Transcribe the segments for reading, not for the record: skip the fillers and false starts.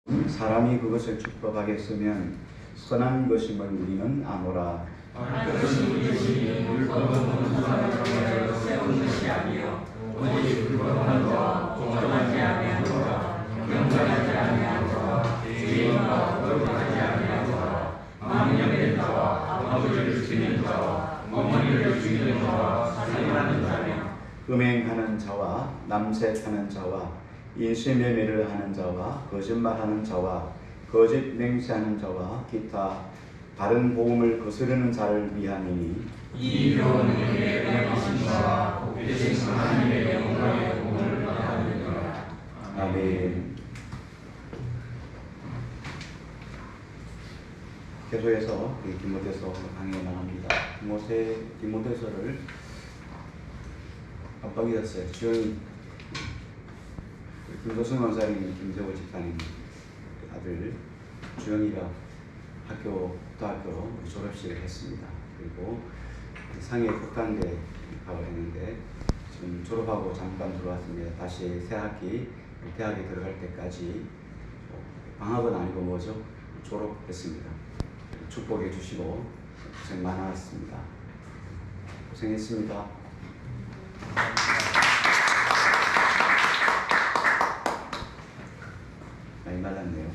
사람이 그것을 축복하겠으면 선한 것임을 우리는 아노라. 그것이 우리 율법은 사람을 세운 것이 아니요 오직 율법한 자와 동정하지 아니한 자와 경건하지 아니한 자와 죄인과 거룩하지 아니한 자와 망령된 자와 아버지를 죽이는 자와 어머니를 죽이는 자와 살인하는 자며 음행하는 자와 남색하는 자와 인신매매를 하는 자와 거짓말하는 자와 거짓 맹세하는 자와 기타 다른 복음을 거스르는 자를 위함이니 이 교훈은 우리의 은혜이신 자와 복되신 하나님의 영광의 복음을 받느니라. 아멘. 계속해서 디모데서 강의에 나갑니다. 디모데서를 압박이었어요. 지금 김도승 원사님, 김세호 집사님 아들 주영이가 고등학교 졸업식을 했습니다. 그리고 상해 국단대 가고 했는데 지금 졸업하고 잠깐 들어왔습니다. 다시 새 학기 대학에 들어갈 때까지 방학은 아니고 뭐죠? 졸업했습니다. 축복해 주시고 고생 많았습니다. 고생했습니다. 많이 말랐네요.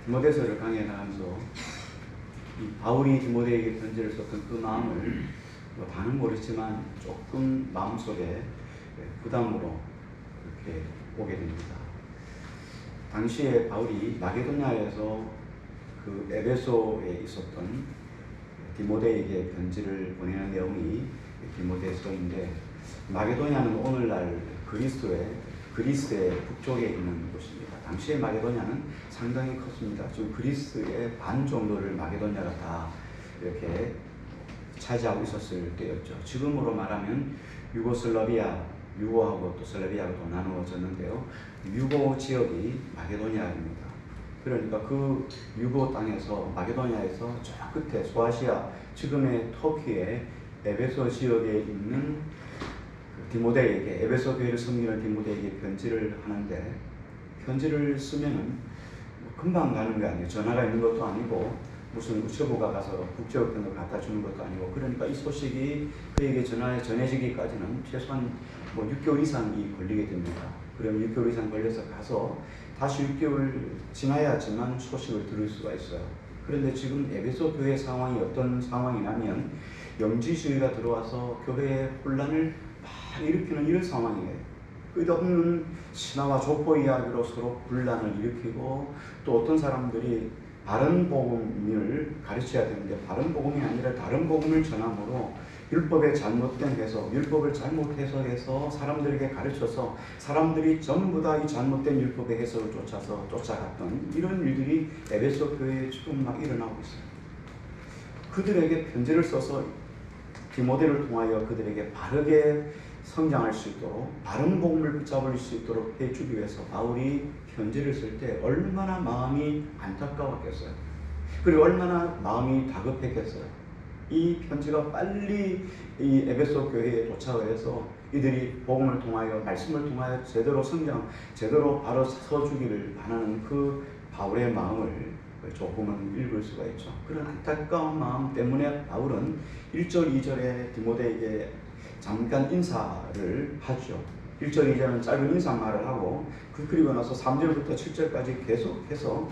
디모데서를 강의해 나가면서 바울이 디모데에게 편지를 썼던 그 마음을 다는 모르지만 조금 마음속에 부담으로 이렇게 오게 됩니다. 당시에 바울이 마게도냐에서 그 에베소에 있었던 디모데에게 편지를 보내는 내용이 디모데서인데, 마게도냐는 오늘날 그리스의 북쪽에 있는 곳입니다. 당시에 마게도냐는 상당히 컸습니다. 지금 그리스의 반 정도를 마게도냐가 다 이렇게 차지하고 있었을 때였죠. 지금으로 말하면 유고하고 또 슬라비아가 또 나누어졌는데요. 유고 지역이 마게도냐입니다. 그러니까 그 유고 땅에서 마게도냐에서 저 끝에 소아시아, 지금의 터키의 에베소 지역에 있는 디모데에게, 에베소 교회를 섬기는 디모데에게 편지를 하는데, 편지를 쓰면은 금방 가는 게 아니에요. 전화가 있는 것도 아니고 무슨 우체부가 가서 국제우편으로 갖다 주는 것도 아니고, 그러니까 이 소식이 그에게 전해지기까지는 최소한 6개월 이상이 걸리게 됩니다. 그러면 6개월 이상 걸려서 가서 다시 6개월 지나야지만 소식을 들을 수가 있어요. 그런데 지금 에베소 교회 상황이 어떤 상황이냐면, 영지주의가 들어와서 교회의 혼란을 막 일으키는 이런 상황이에요. 끝없는 신화와 족보 이야기로 서로 분란을 일으키고, 또 어떤 사람들이 바른 복음을 가르쳐야 되는데 바른 복음이 아니라 다른 복음을 전함으로 율법의 잘못된 해석, 율법을 잘못 해석해서 사람들에게 가르쳐서 사람들이 전부 다 이 잘못된 율법의 해석을 쫓아갔던 이런 일들이 에베소 교회에 지금 막 일어나고 있어요. 그들에게 편지를 써서 디모데를 통하여 그들에게 바르게 성장할 수 있도록, 바른 복음을 붙잡을 수 있도록 해주기 위해서 바울이 편지를 쓸 때 얼마나 마음이 안타까웠겠어요. 그리고 얼마나 마음이 다급했겠어요. 이 편지가 빨리 이 에베소 교회에 도착을 해서 이들이 복음을 통하여, 말씀을 통하여 제대로 성장, 제대로 바로 서주기를 바라는 그 바울의 마음을 조금은 읽을 수가 있죠. 그런 안타까운 마음 때문에 바울은 1절, 2절에 디모데에게 잠깐 인사를 하죠. 1절, 2절은 짧은 인사말을 하고, 그리고 나서 3절부터 7절까지 계속해서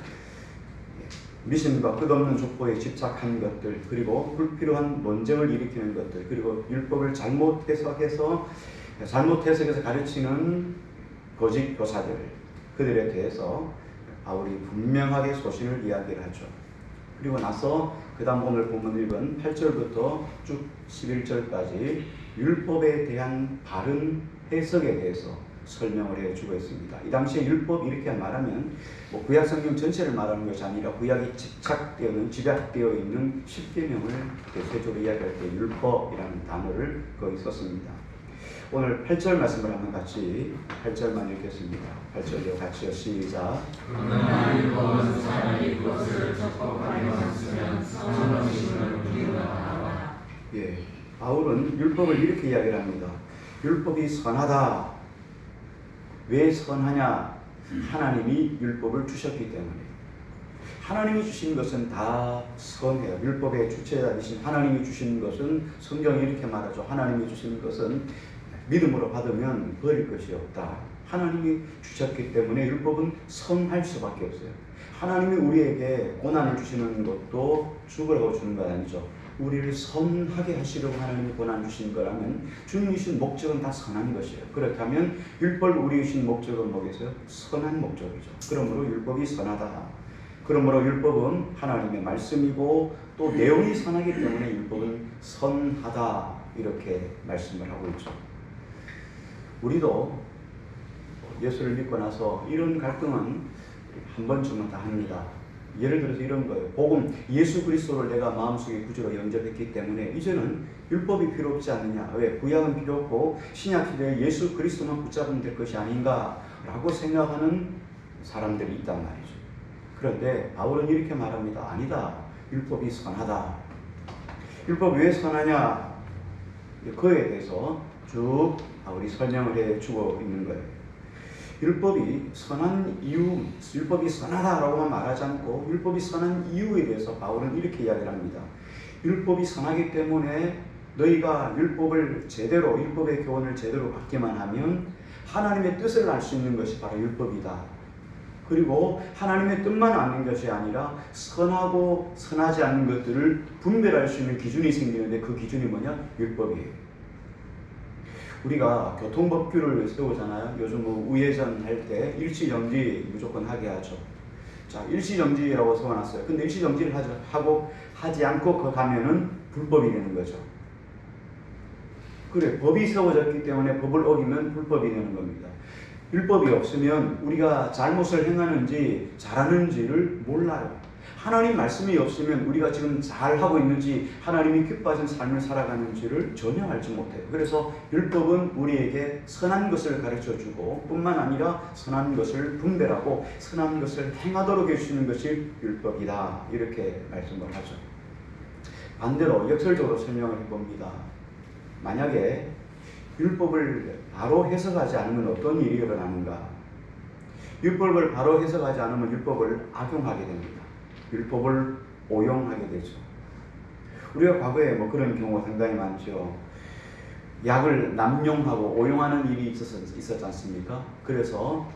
미신과 끝없는 족보에 집착한 것들, 그리고 불필요한 논쟁을 일으키는 것들, 그리고 율법을 잘못 해석해서 가르치는 거짓 교사들, 그들에 대해서 바울이 분명하게 소신을 이야기를 하죠. 그리고 나서 그 다음 오늘 본문 읽은 8절부터 쭉 11절까지 율법에 대한 바른 해석에 대해서 설명을 해주고 있습니다. 이 당시에 율법 이렇게 말하면 구약 성경 전체를 말하는 것이 아니라 구약이 집약되어 있는 10계명을 대체적으로 이야기할 때 율법이라는 단어를 거기 썼습니다. 오늘 8절 말씀을 한번 같이 8절만 읽겠습니다. 8절요 같이요. 시작. 그러나 율법은 사람이 그것을 적법하게 만쓰면 선하심을 우리가 알아. 예, 바울은 율법을 이렇게 이야기를 합니다. 율법이 선하다. 왜 선하냐? 하나님이 율법을 주셨기 때문에. 하나님이 주신 것은 다 선해요. 율법의 주체자이신 하나님이 주신 것은 성경이 이렇게 말하죠. 하나님이 주신 것은 믿음으로 받으면 버릴 것이 없다. 하나님이 주셨기 때문에 율법은 선할 수밖에 없어요. 하나님이 우리에게 고난을 주시는 것도 죽으라고 주는 건 아니죠. 우리를 선하게 하시려고 하나님이 고난 주신 거라면 주님이 주신 목적은 다 선한 것이에요. 그렇다면 율법을 우리에게 주신 목적은 뭐겠어요? 선한 목적이죠. 그러므로 율법이 선하다. 그러므로 율법은 하나님의 말씀이고 또 내용이 선하기 때문에 율법은 선하다. 이렇게 말씀을 하고 있죠. 우리도 예수를 믿고 나서 이런 갈등은 한 번쯤은 다 합니다. 예를 들어서 이런 거예요. 복음, 예수 그리스도를 내가 마음속에 구주로 영접했기 때문에 이제는 율법이 필요 없지 않느냐. 왜? 구약은 필요 없고 신약시대에 예수 그리스도만 붙잡으면 될 것이 아닌가 라고 생각하는 사람들이 있단 말이죠. 그런데 바울은 이렇게 말합니다. 아니다. 율법이 선하다. 율법이 왜 선하냐? 그에 대해서 쭉 바울이 설명을 해주고 있는 거예요. 율법이 선한 이유, 율법이 선하다라고만 말하지 않고 율법이 선한 이유에 대해서 바울은 이렇게 이야기를 합니다. 율법이 선하기 때문에 너희가 율법의 교훈을 제대로 받기만 하면 하나님의 뜻을 알 수 있는 것이 바로 율법이다. 그리고 하나님의 뜻만 아는 것이 아니라 선하고 선하지 않는 것들을 분별할 수 있는 기준이 생기는데 그 기준이 뭐냐? 율법이에요. 우리가 교통법규를 세우잖아요. 요즘 우회전 할 때 일시정지 무조건 하게 하죠. 자, 일시정지라고 세워놨어요. 근데 일시정지를 하지 않고 가면은 불법이 되는 거죠. 그래, 법이 세워졌기 때문에 법을 어기면 불법이 되는 겁니다. 율법이 없으면 우리가 잘못을 행하는지 잘하는지를 몰라요. 하나님 말씀이 없으면 우리가 지금 잘하고 있는지 하나님이 기뻐하신 삶을 살아가는지를 전혀 알지 못해요. 그래서 율법은 우리에게 선한 것을 가르쳐주고 뿐만 아니라 선한 것을 분별하고 선한 것을 행하도록 해주시는 것이 율법이다. 이렇게 말씀을 하죠. 반대로 역설적으로 설명을 해봅니다. 만약에 율법을 바로 해석하지 않으면 어떤 일이 일어나는가? 율법을 바로 해석하지 않으면 율법을 악용하게 됩니다. 율법을 오용하게 되죠. 우리가 과거에 그런 경우가 상당히 많죠. 약을 남용하고 오용하는 일이 있었지 않습니까? 그래서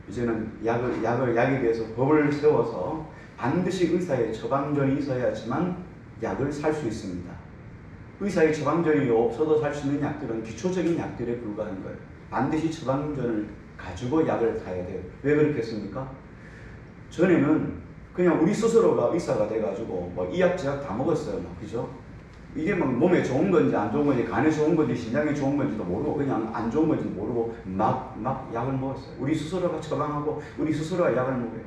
이제는 약에 대해서 법을 세워서 반드시 의사의 처방전이 있어야지만 약을 살 수 있습니다. 의사의 처방전이 없어도 살 수 있는 약들은 기초적인 약들에 불과한 거예요. 반드시 처방전을 가지고 약을 타야 돼요. 왜 그렇겠습니까? 전에는 그냥 우리 스스로가 의사가 돼가지고 이약저약 다 먹었어요. 그죠? 이게 몸에 좋은 건지 안 좋은 건지 간에 좋은 건지 신장에 좋은 건지도 모르고 그냥 안 좋은 건지 모르고 막 약을 먹었어요. 우리 스스로가 처방하고 우리 스스로가 약을 먹어요.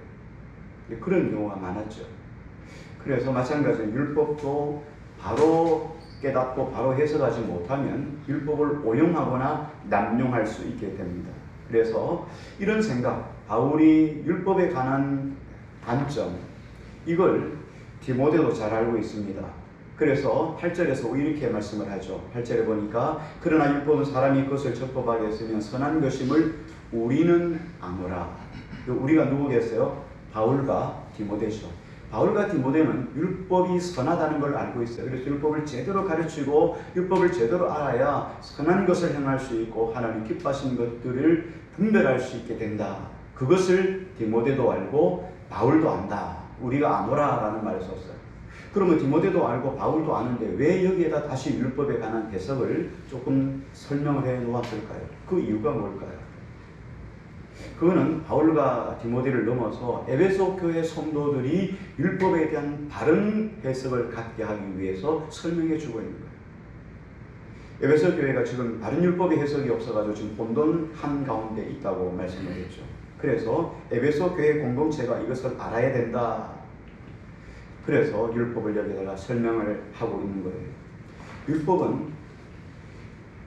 그런 경우가 많았죠. 그래서 마찬가지로 율법도 바로 깨닫고 바로 해석하지 못하면 율법을 오용하거나 남용할 수 있게 됩니다. 그래서 이런 생각, 바울이 율법에 관한 관점, 이걸 디모데도 잘 알고 있습니다. 그래서 8절에서 이렇게 말씀을 하죠. 8절에 보니까 그러나 율법은 사람이 그것을 적법하게 했으면 선한 것임을 우리는 아노라. 우리가 누구겠어요? 바울과 디모데죠. 바울과 디모데는 율법이 선하다는 걸 알고 있어요. 그래서 율법을 제대로 가르치고 율법을 제대로 알아야 선한 것을 행할 수 있고 하나님 기뻐하시는 것들을 분별할 수 있게 된다. 그것을 디모데도 알고 바울도 안다. 우리가 아노라라는 말을 썼어요. 그러면 디모데도 알고 바울도 아는데 왜 여기에다 다시 율법에 관한 해석을 조금 설명을 해 놓았을까요? 그 이유가 뭘까요? 그거는 바울과 디모데를 넘어서 에베소 교회 성도들이 율법에 대한 바른 해석을 갖게 하기 위해서 설명해 주고 있는 거예요. 에베소 교회가 지금 바른 율법의 해석이 없어가지고 지금 혼돈 한가운데 있다고 말씀을 했죠. 그래서 에베소 교회 공동체가 이것을 알아야 된다. 그래서 율법을 여기다가 설명을 하고 있는 거예요. 율법은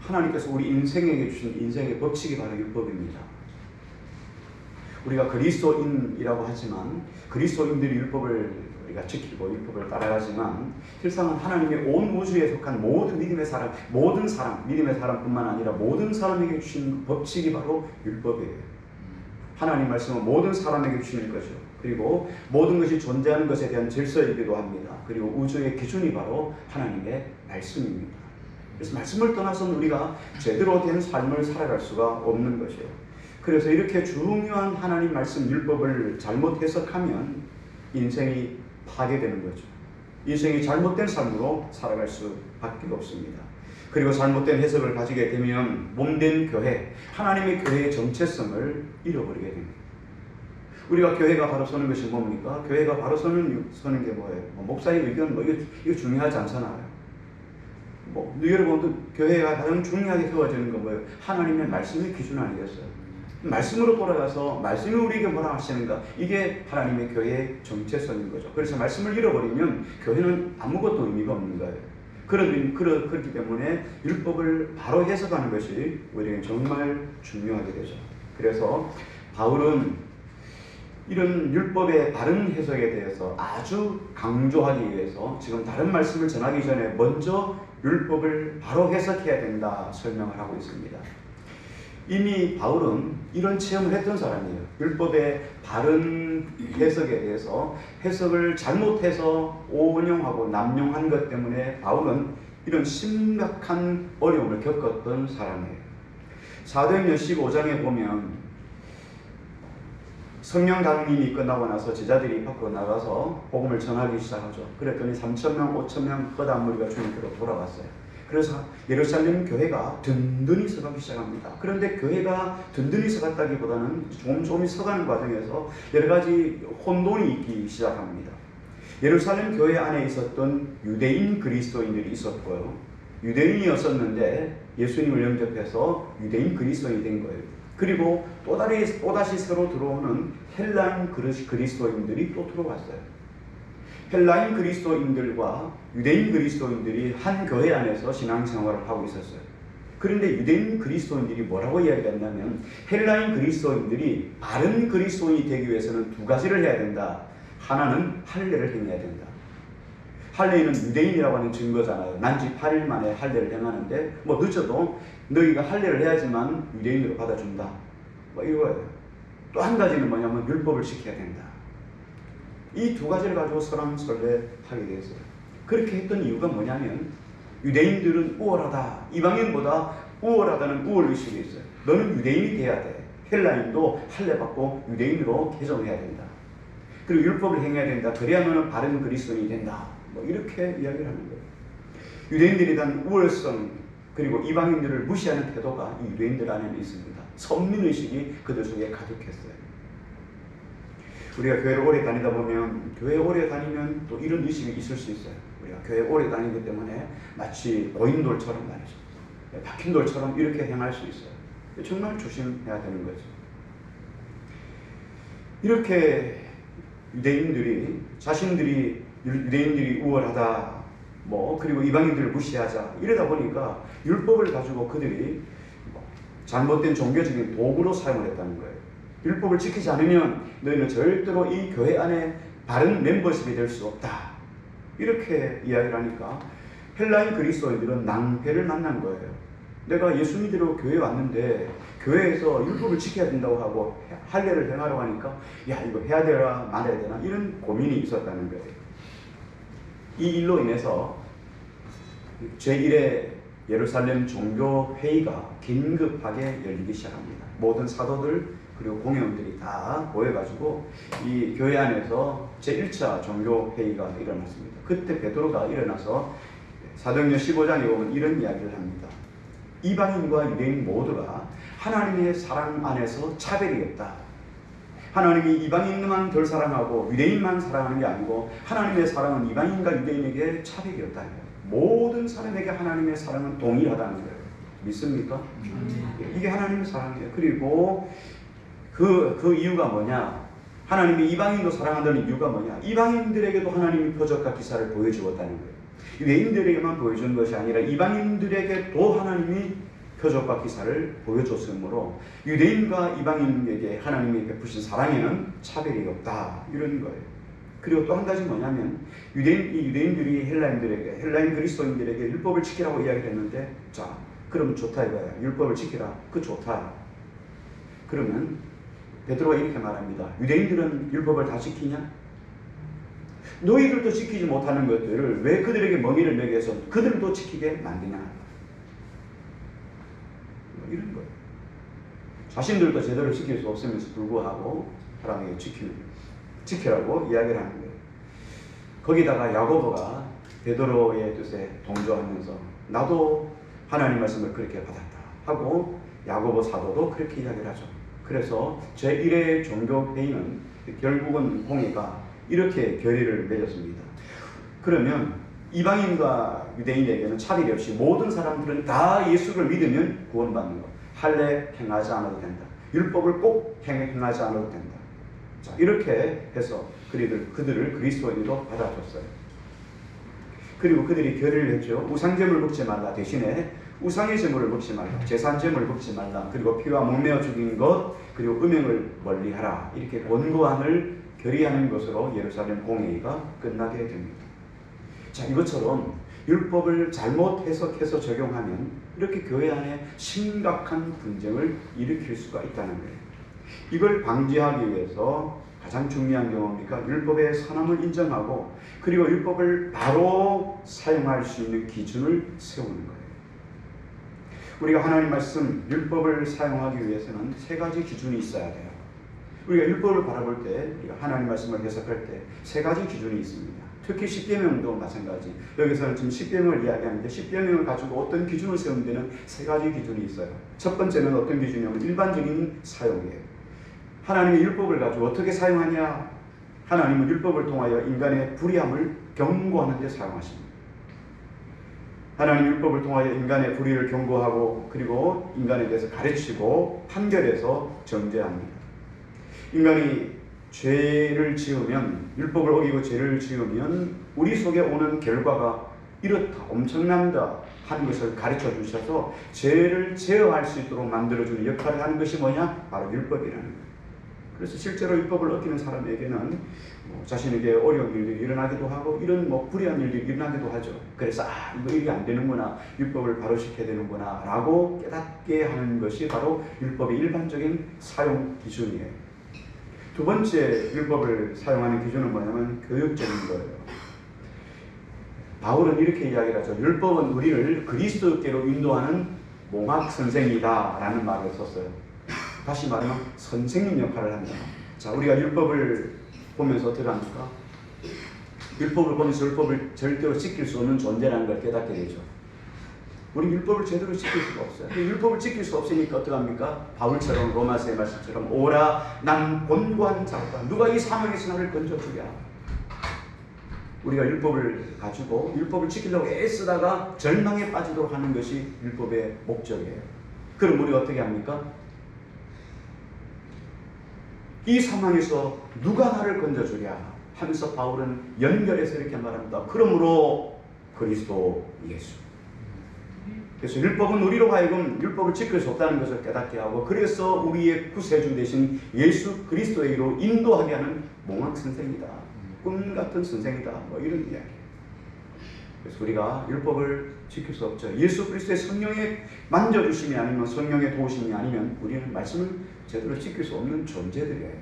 하나님께서 우리 인생에게 주신 인생의 법칙이 바로 율법입니다. 우리가 그리스도인이라고 하지만 그리스도인들이 율법을 우리가 지키고 율법을 따라가지만 실상은 하나님의 온 우주에 속한 모든 믿음의 사람, 믿음의 사람뿐만 아니라 모든 사람에게 주신 법칙이 바로 율법이에요. 하나님 말씀은 모든 사람에게 주신 것이죠. 그리고 모든 것이 존재하는 것에 대한 질서이기도 합니다. 그리고 우주의 기준이 바로 하나님의 말씀입니다. 그래서 말씀을 떠나서는 우리가 제대로 된 삶을 살아갈 수가 없는 것이에요. 그래서 이렇게 중요한 하나님 말씀 율법을 잘못 해석하면 인생이 파괴되는 거죠. 인생이 잘못된 삶으로 살아갈 수밖에 없습니다. 그리고 잘못된 해석을 가지게 되면 몸된 교회, 하나님의 교회의 정체성을 잃어버리게 됩니다. 우리가 교회가 바로 서는 것이 뭡니까? 교회가 바로 서는 게 뭐예요? 목사의 의견, 이거 중요하지 않잖아요. 여러분도 교회가 가장 중요하게 세워지는 건 뭐예요? 하나님의 말씀의 기준 아니겠어요? 말씀으로 돌아가서 말씀이 우리에게 뭐라 하시는가? 이게 하나님의 교회의 정체성인 거죠. 그래서 말씀을 잃어버리면 교회는 아무것도 의미가 없는 거예요. 그렇기 때문에 율법을 바로 해석하는 것이 우리에게 정말 중요하게 되죠. 그래서 바울은 이런 율법의 바른 해석에 대해서 아주 강조하기 위해서 지금 다른 말씀을 전하기 전에 먼저 율법을 바로 해석해야 된다 설명을 하고 있습니다. 이미 바울은 이런 체험을 했던 사람이에요. 율법의 바른 해석에 대해서 해석을 잘못해서 오용하고 남용한 것 때문에 바울은 이런 심각한 어려움을 겪었던 사람이에요. 사도행전 15장에 보면 성령 강림이 끝나고 나서 제자들이 밖으로 나가서 복음을 전하기 시작하죠. 그랬더니 3,000명, 5,000명 허다한 무리가 주님께로 돌아왔어요. 그래서 예루살렘 교회가 든든히 서가기 시작합니다. 그런데 교회가 든든히 서갔다기보다는 조금 서가는 과정에서 여러 가지 혼돈이 있기 시작합니다. 예루살렘 교회 안에 있었던 유대인 그리스도인들이 있었고요. 유대인이었었는데 예수님을 영접해서 유대인 그리스도인이 된 거예요. 그리고 또다시 새로 들어오는 헬라인 그리스도인들이 또 들어왔어요. 헬라인 그리스도인들과 유대인 그리스도인들이 한 교회 안에서 신앙생활을 하고 있었어요. 그런데 유대인 그리스도인들이 뭐라고 이야기했냐면 헬라인 그리스도인들이 바른 그리스도인이 되기 위해서는 두 가지를 해야 된다. 하나는 할례를 행해야 된다. 할례는 유대인이라고 하는 증거잖아요. 난지 8일 만에 할례를 행하는데 늦어도 너희가 할례를 해야지만 유대인으로 받아준다. 이거예요. 또 한 가지는 뭐냐면 율법을 지켜야 된다. 이 두 가지를 가지고 설왕설래하게 되었어요. 그렇게 했던 이유가 뭐냐면 유대인들은 우월하다. 이방인보다 우월하다는 우월의식이 있어요. 너는 유대인이 돼야 돼. 헬라인도 할례받고 유대인으로 개종해야 된다. 그리고 율법을 행해야 된다. 그래야 너는 바른 그리스도인이 된다. 이렇게 이야기를 하는 거예요. 유대인들에 대한 우월성 그리고 이방인들을 무시하는 태도가 이 유대인들 안에는 있습니다. 선민의식이 그들 속에 가득했어요. 우리가 교회를 오래 다니다 보면 교회 오래 다니면 또 이런 의식이 있을 수 있어요. 우리가 교회 오래 다니기 때문에 마치 고인돌처럼 말이죠. 박힌 돌처럼 이렇게 행할 수 있어요. 정말 조심해야 되는 거죠. 이렇게 유대인들이 자신들이 유대인들이 우월하다 그리고 이방인들을 무시하자 이러다 보니까 율법을 가지고 그들이 잘못된 종교적인 도구로 사용을 했다는 거예요. 율법을 지키지 않으면 너희는 절대로 이 교회 안에 바른 멤버십이 될 수 없다. 이렇게 이야기를 하니까 헬라인 그리스도인들은 낭패를 만난 거예요. 내가 예수 믿으러 교회에 왔는데 교회에서 율법을 지켜야 된다고 하고 할례를 행하라고 하니까 야 이거 해야 되나 말아야 되나 이런 고민이 있었다는 거예요. 이 일로 인해서 제1회 예루살렘 종교회의가 긴급하게 열리기 시작합니다. 모든 사도들 그리고 공회원들이 다 모여가지고 이 교회 안에서 제1차 종교회의가 일어났습니다. 그때 베드로가 일어나서 사도행전 15장에 보면 이런 이야기를 합니다. 이방인과 유대인 모두가 하나님의 사랑 안에서 차별이 없다. 하나님이 이방인만 덜 사랑하고 유대인만 사랑하는 게 아니고 하나님의 사랑은 이방인과 유대인에게 차별이 없다. 모든 사람에게 하나님의 사랑은 동일하다는 거예요. 믿습니까? 이게 하나님의 사랑이에요. 그리고 그 이유가 뭐냐? 하나님이 이방인도 사랑한다는 이유가 뭐냐? 이방인들에게도 하나님이 표적과 기사를 보여주었다는 거예요. 유대인들에게만 보여준 것이 아니라 이방인들에게도 하나님이 표적과 기사를 보여줬으므로 유대인과 이방인에게 하나님이 베푸신 사랑에는 차별이 없다. 이런 거예요. 그리고 또 한 가지 뭐냐면 유대인들이 헬라인 그리스도인들에게 율법을 지키라고 이야기를 했는데 자 그럼 좋다 이거야. 율법을 지키라. 그 좋다. 그러면 베드로가 이렇게 말합니다. 유대인들은 율법을 다 지키냐? 너희들도 지키지 못하는 것들을 왜 그들에게 멍에를 매겨서 그들도 지키게 만드냐? 이런 거예요. 자신들도 제대로 지킬 수 없으면서 불구하고 사람에게 지키라고 이야기를 하는 거예요. 거기다가 야고보가 베드로의 뜻에 동조하면서 나도 하나님 말씀을 그렇게 받았다 하고 야고보 사도도 그렇게 이야기를 하죠. 그래서 제1회 종교회의는 결국은 홍해가 이렇게 결의를 맺었습니다. 그러면 이방인과 유대인에게는 차별이 없이 모든 사람들은 다 예수를 믿으면 구원받는 것. 할례 행하지 않아도 된다. 율법을 꼭 행하지 않아도 된다. 자, 이렇게 해서 그들을 그리스도인으로 받아줬어요. 그리고 그들이 결의를 했죠. 우상제물 먹지 말라. 대신에 우상의 제물을 먹지 말라. 제산제물을 먹지 말라. 그리고 피와 목매어 죽인 것, 그리고 음행을 멀리하라. 이렇게 권고안을 결의하는 것으로 예루살렘 공회의가 끝나게 됩니다. 자, 이것처럼 율법을 잘못 해석해서 적용하면 이렇게 교회 안에 심각한 분쟁을 일으킬 수가 있다는 거예요. 이걸 방지하기 위해서 가장 중요한 게 뭡니까? 율법의 선함을 인정하고 그리고 율법을 바로 사용할 수 있는 기준을 세우는 거예요. 우리가 하나님 말씀 율법을 사용하기 위해서는 세 가지 기준이 있어야 돼요. 우리가 율법을 바라볼 때, 우리가 하나님 말씀을 해석할 때 세 가지 기준이 있습니다. 특히 십계명도 마찬가지. 여기서는 지금 십계명을 이야기하는데 십계명을 가지고 어떤 기준을 세우는 데는 세 가지 기준이 있어요. 첫 번째는 어떤 기준이냐면 일반적인 사용이에요. 하나님의 율법을 가지고 어떻게 사용하냐? 하나님은 율법을 통하여 인간의 불의함을 경고하는 데 사용하십니다. 하나님 율법을 통하여 인간의 불의를 경고하고 그리고 인간에 대해서 가르치고 판결해서 정죄합니다. 인간이 죄를 지으면, 율법을 어기고 죄를 지으면 우리 속에 오는 결과가 이렇다, 엄청난다 하는 것을 가르쳐 주셔서 죄를 제어할 수 있도록 만들어주는 역할을 하는 것이 뭐냐? 바로 율법이라는 거예요. 그래서 실제로 율법을 어기는 사람에게는 자신에게 어려운 일들이 일어나기도 하고 이런 불의한 일들이 일어나기도 하죠. 그래서 이거 일이 안 되는구나, 율법을 바로 시켜야 되는구나 라고 깨닫게 하는 것이 바로 율법의 일반적인 사용 기준이에요. 두 번째 율법을 사용하는 기준은 뭐냐면 교육적인 거예요. 바울은 이렇게 이야기를 하죠. 율법은 우리를 그리스도께로 인도하는 몽학 선생이다 라는 말을 썼어요. 다시 말하면 선생님 역할을 한다. 자, 우리가 율법을 보면서 어떻게 합니까? 율법을 보면서 율법을 절대로 지킬 수 없는 존재라는 걸 깨닫게 되죠. 우리 율법을 제대로 지킬 수가 없어요. 율법을 지킬 수 없으니까 어떡합니까? 바울처럼 로마서의 말씀처럼 오라 난 곤고한 자다. 누가 이 사망에서 나를 건져주랴. 우리가 율법을 가지고 율법을 지키려고 애쓰다가 절망에 빠지도록 하는 것이 율법의 목적이에요. 그럼 우리가 어떻게 합니까? 이 상황에서 누가 나를 건져주랴 하면서 바울은 연결해서 이렇게 말합니다. 그러므로 그리스도 예수. 그래서 율법은 우리로 하여금 율법을 지킬 수 없다는 것을 깨닫게 하고 그래서 우리의 구세주 되신 예수 그리스도에게로 인도하게 하는 몽학 선생이다. 꿈 같은 선생이다. 이런 이야기예요. 그래서 우리가 율법을 지킬 수 없죠. 예수 그리스도의 성령의 만져주심이 아니면 성령의 도우심이 아니면 우리는 말씀을 제대로 지킬 수 없는 존재들이에요.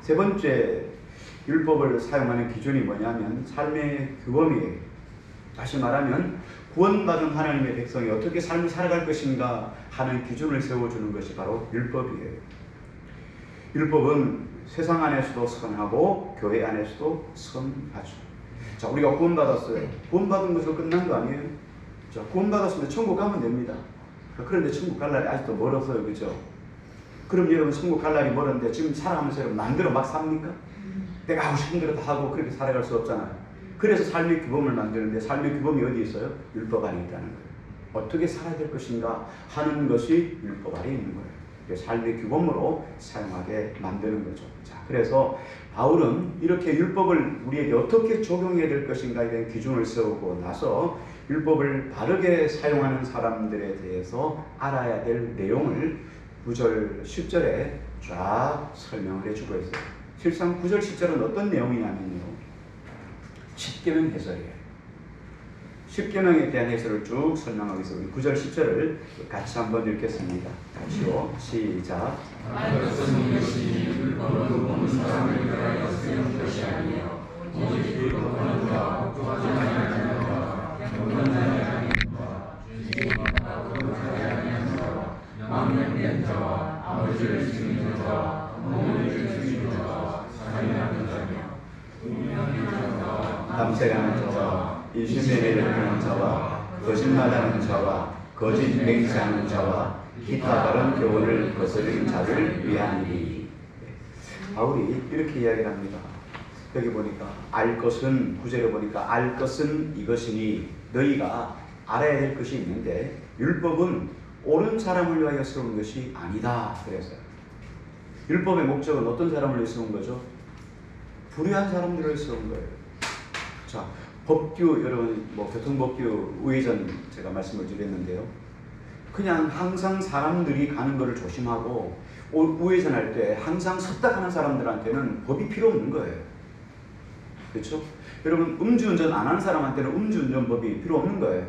세 번째 율법을 사용하는 기준이 뭐냐면 삶의 규범이에요. 다시 말하면 구원받은 하나님의 백성이 어떻게 삶을 살아갈 것인가 하는 기준을 세워주는 것이 바로 율법이에요. 율법은 세상 안에서도 선하고 교회 안에서도 선하죠. 자, 우리가 구원받았어요. 구원받은 것으로 끝난 거 아니에요? 자, 구원받았으면 천국 가면 됩니다. 그런데 천국 갈 날이 아직도 멀었어요. 그죠? 그럼 여러분 천국 갈 날이 멀었는데 지금 살아가면서 여러분 마음대로 막 삽니까? 내가 하고 싶은 대로 다 하고 그렇게 살아갈 수 없잖아요. 그래서 삶의 규범을 만드는데 삶의 규범이 어디 있어요? 율법 안에 있다는 거예요. 어떻게 살아야 될 것인가 하는 것이 율법 안에 있는 거예요. 삶의 규범으로 사용하게 만드는 거죠. 자, 그래서 바울은 이렇게 율법을 우리에게 어떻게 적용해야 될 것인가에 대한 기준을 세우고 나서 율법을 바르게 사용하는 사람들에 대해서 알아야 될 내용을 9절, 10절에 쫙 설명을 해주고 있어요. 실상 9절, 10절은 어떤 내용이냐면요. 십계명 해설이에요. 십계명에 대한 해설을 쭉 설명하겠습니다. 9절 10절을 같이 한번 읽겠습니다. 같이요. 시작. 말씀은 이것이 율법으로 모든 사람을 위하여 쓰는 것이 아니요 오직 율법하는 자와 구하지 아니하는 자와 경건하지 아니하는 자와 주님과 거룩하지 아니하는 자와 망령된 자와 아버지를 죽이는 자와 어머니를 죽이는 자와 살인하는 자며 음행하는 자와 남색하는 자와 인신매매를 하는 자와 거짓말하는 자와 거짓 맹세하는 자와 기타 다른 교훈을 거스르는 자를 위하니. 바울이 이렇게 이야기합니다. 여기 보니까 알 것은 9절에 보니까 알 것은 이것이니 너희가 알아야 될 것이 있는데 율법은 옳은 사람을 위하여 세운 것이 아니다. 그래서 율법의 목적은 어떤 사람을 위해 세운 거죠? 불의한 사람들을 위해 세운 거예요. 자, 법규 여러분 교통법규 우회전 제가 말씀을 드렸는데요. 그냥 항상 사람들이 가는 것을 조심하고 우회전할 때 항상 섭답하는 사람들한테는 법이 필요 없는 거예요. 그렇죠? 여러분 음주운전 안 하는 사람한테는 음주운전법이 필요 없는 거예요.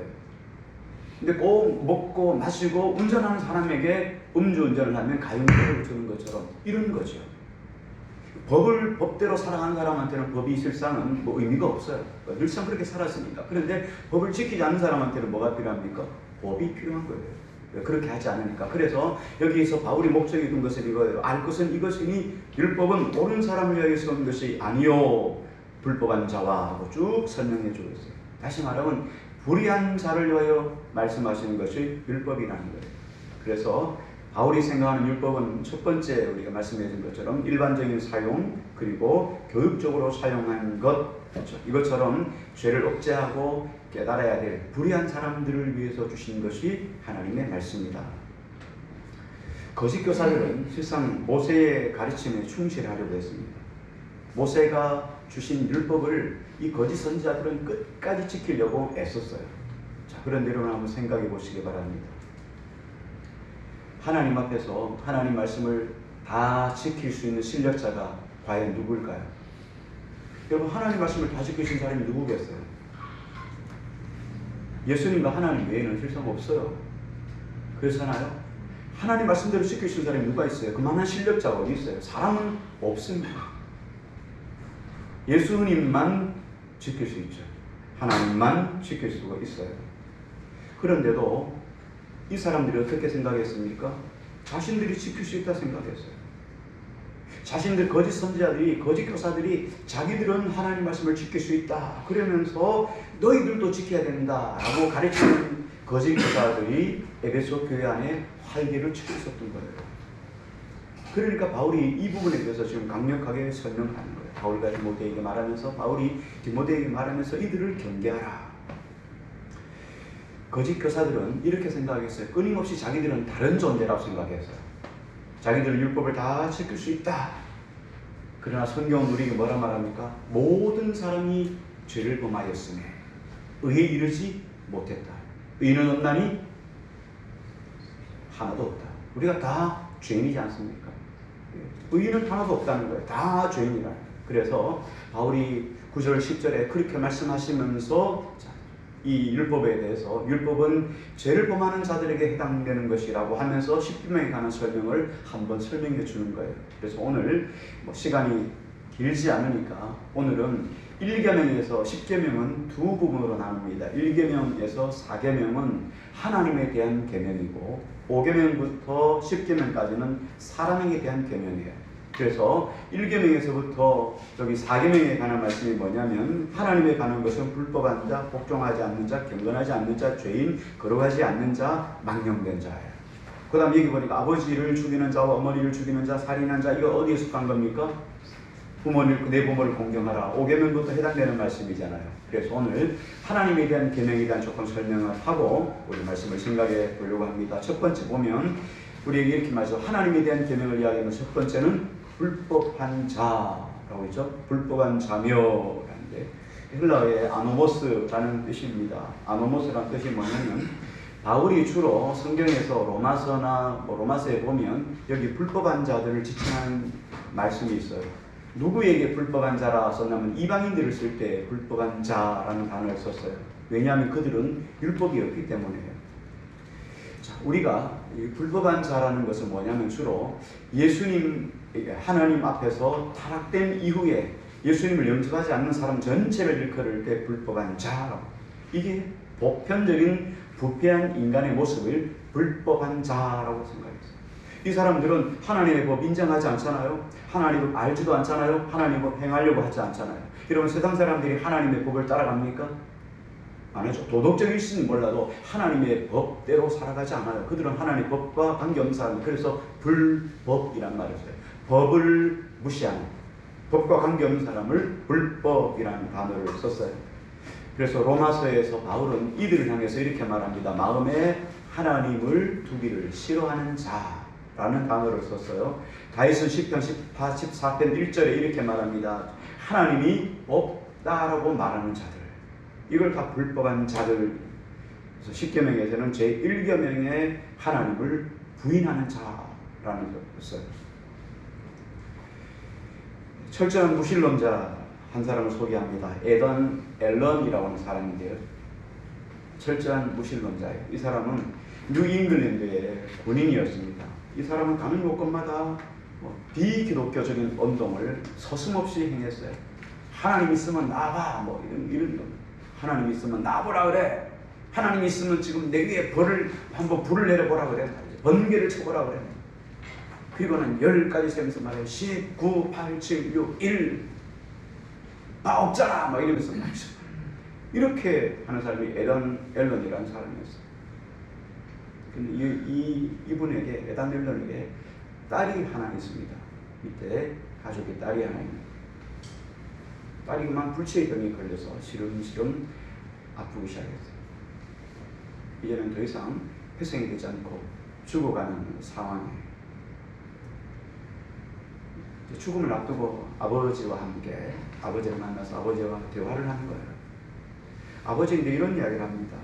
근데 꼭 먹고 마시고 운전하는 사람에게 음주운전을 하면 가중처벌을 주는 것처럼 이런 거죠. 법을 법대로 살아가는 사람한테는 법이 실상은 의미가 없어요. 늘상 그렇게 살았으니까. 그런데 법을 지키지 않는 사람한테는 뭐가 필요합니까? 법이 필요한 거예요. 그렇게 하지 않으니까. 그래서 여기에서 바울이 목적이 둔 것은 이거예요. 알 것은 이것이니 율법은 옳은 사람을 위하여 세운 것이 아니요 불법한 자와 하고 쭉 설명해 주고 있어요. 다시 말하면 불의한 자를 위하여 말씀하시는 것이 율법이라는 거예요. 그래서 바울이 생각하는 율법은 첫 번째 우리가 말씀해 준 것처럼 일반적인 사용 그리고 교육적으로 사용한 것, 그렇죠? 이것처럼 죄를 억제하고 깨달아야 될 불의한 사람들을 위해서 주신 것이 하나님의 말씀이다. 거짓 교사들은 실상 모세의 가르침에 충실하려고 했습니다. 모세가 주신 율법을 이 거짓 선지자들은 끝까지 지키려고 애썼어요. 자, 그런데 여러분 한번 생각해 보시기 바랍니다. 하나님 앞에서 하나님 말씀을 다 지킬 수 있는 실력자가 과연 누굴까요? 여러분 하나님 말씀을 다 지키신 사람이 누구겠어요? 예수님과 하나님 외에는 실상 없어요. 그렇잖아요? 하나님 말씀대로 지키신 사람이 누가 있어요? 그만한 실력자가 어디 있어요? 사람은 없습니다. 예수님만 지킬 수 있죠. 하나님만 지킬 수가 있어요. 그런데도 이 사람들이 어떻게 생각했습니까? 자신들이 지킬 수 있다 생각했어요. 자신들 거짓 선지자들이 거짓 교사들이 자기들은 하나님 말씀을 지킬 수 있다 그러면서 너희들도 지켜야 된다 라고 가르치는 거짓 교사들이 에베소 교회 안에 활기를 치고 있었던 거예요. 그러니까 바울이 이 부분에 대해서 지금 강력하게 설명하는 거예요. 바울과 디모데에게 말하면서 바울이 디모데에게 말하면서 이들을 경계하라. 거짓 교사들은 이렇게 생각했어요. 끊임없이 자기들은 다른 존재라고 생각했어요. 자기들은 율법을 다 지킬 수 있다. 그러나 성경은 우리에게 뭐라 말합니까? 모든 사람이 죄를 범하였으며 의에 이르지 못했다. 의인은 없나니 하나도 없다. 우리가 다 죄인이지 않습니까? 의인은 하나도 없다는 거예요. 다 죄인이라. 그래서 바울이 9절 10절에 그렇게 말씀하시면서 이 율법에 대해서 율법은 죄를 범하는 자들에게 해당되는 것이라고 하면서 십계명에 관한 설명을 한번 설명해 주는 거예요. 그래서 오늘 시간이 길지 않으니까 오늘은 1계명에서 10계명은 두 부분으로 나눕니다. 1계명에서 4계명은 하나님에 대한 계명이고 5계명부터 10계명까지는 사람에게 대한 계명이에요. 그래서 1계명에서부터 여기 4계명에 관한 말씀이 뭐냐면 하나님에 관한 것은 불법한 자, 복종하지 않는 자, 경건하지 않는 자, 죄인, 거룩하지 않는 자, 망령된 자예요. 그 다음 여기 보니까 아버지를 죽이는 자와 어머니를 죽이는 자, 살인한 자, 이거 어디에 속한 겁니까? 내 부모를 공경하라. 5계명부터 해당되는 말씀이잖아요. 그래서 오늘 하나님에 대한 계명에 대한 조금 설명을 하고 우리 말씀을 생각해 보려고 합니다. 첫 번째 보면 우리에게 이렇게 말하죠. 하나님에 대한 계명을 이야기하는 첫 번째는 불법한 자라고 있죠. 불법한 자며라는데 헬라어의 아노모스라는 뜻입니다. 아노모스라는 뜻이 뭐냐면 바울이 주로 성경에서 로마서나 로마서에 보면 여기 불법한 자들을 지칭하는 말씀이 있어요. 누구에게 불법한 자라 썼냐면 이방인들을 쓸 때 불법한 자라는 단어를 썼어요. 왜냐하면 그들은 율법이 없기 때문에요. 자, 우리가 이 불법한 자라는 것은 뭐냐면 주로 예수님, 하나님 앞에서 타락된 이후에 예수님을 영접하지 않는 사람 전체를 일컬을 때 불법한 자라고. 이게 보편적인 부패한 인간의 모습을 불법한 자라고 생각했어요. 이 사람들은 하나님의 법 인정하지 않잖아요. 하나님을 알지도 않잖아요. 하나님의 법 행하려고 하지 않잖아요. 여러분, 세상 사람들이 하나님의 법을 따라갑니까? 안 하죠. 도덕적일지는 몰라도 하나님의 법대로 살아가지 않아요. 그들은 하나님의 법과 관계없는 사람들. 그래서 불법이란 말을 써요. 법을 무시하는, 법과 관계없는 사람을 불법이라는 단어를 썼어요. 그래서 로마서에서 바울은 이들을 향해서 이렇게 말합니다. 마음에 하나님을 두기를 싫어하는 자라는 단어를 썼어요. 다윗은 시편 14편 1절에 이렇게 말합니다. 하나님이 없다라고 말하는 자들, 이걸 다 불법한 자들. 그래서 십계명에서는 제1계명에 하나님을 부인하는 자라는 것을. 철저한 무신론자 한 사람을 소개합니다. 에던 앨런이라고 하는 사람인데요. 철저한 무신론자예요. 이 사람은 뉴잉글랜드의 군인이었습니다. 이 사람은 가는 곳곳마다 비기독교적인 운동을 서슴없이 행했어요. 하나님 있으면 나와봐, 이런 거. 하나님 있으면 나보라 그래. 하나님 있으면 지금 내 위에 한번 불을 내려보라 그래. 번개를 쳐보라 그래. 그리고는 10가지 세면서 말해요. 10, 9, 8, 7, 6, 1. 나 없잖아. 이러면서 말이죠. 이렇게 하는 사람이 에단 앨런이라는 사람이었어요. 근데 이분에게, 에단 앨런에게 딸이 하나 있습니다. 밑에 가족의 딸이 하나 있는. 딸이 그만 불치의 병에 걸려서 시름시름 아프기 시작했어요. 이제는 더 이상 회생이 되지 않고 죽어가는 상황이에요. 죽음을 앞두고 아버지와 함께 아버지를 만나서 아버지와 대화를 하는 거예요. 아버지인데 이런 이야기를 합니다.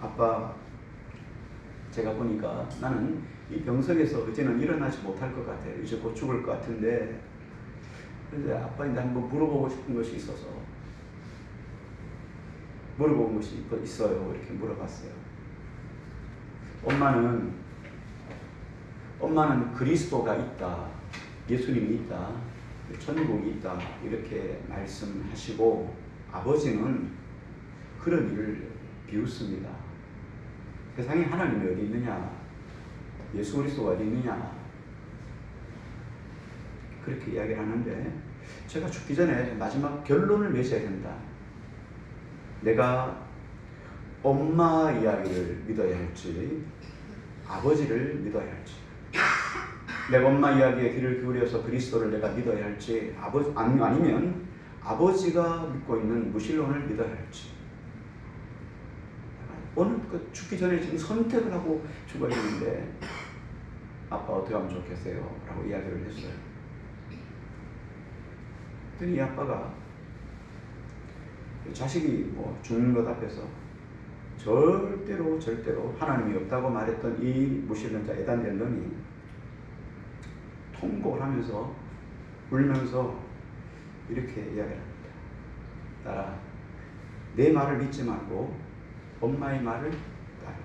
아빠, 제가 보니까 나는 이 병석에서 이제는 일어나지 못할 것 같아요. 이제 곧 죽을 것 같은데, 그런데 아빠한테 한번 물어보고 싶은 것이 있어서 물어본 것이 있어요. 이렇게 물어봤어요. 엄마는 그리스도가 있다, 예수님이 있다, 천국이 있다, 이렇게 말씀하시고, 아버지는 그런 일을 비웃습니다. 세상에 하나님이 어디 있느냐, 예수 그리스도가 어디 있느냐, 그렇게 이야기를 하는데, 제가 죽기 전에 마지막 결론을 맺어야 된다. 내가 엄마 이야기를 믿어야 할지 아버지를 믿어야 할지, 내가 엄마 이야기에 귀를 기울여서 그리스도를 내가 믿어야 할지, 아니면 아버지가 믿고 있는 무신론을 믿어야 할지, 오늘 죽기 전에 지금 선택을 하고 죽어야 되는데 아빠 어떻게 하면 좋겠어요? 라고 이야기를 했어요. 그랬더니 이 아빠가 자식이 죽는 것 앞에서 절대로 하나님이 없다고 말했던 이 무신론자 에단 앨런이 통곡을 하면서 울면서 이렇게 이야기를 합니다. 딸아, 내 말을 믿지 말고 엄마의 말을 따르라.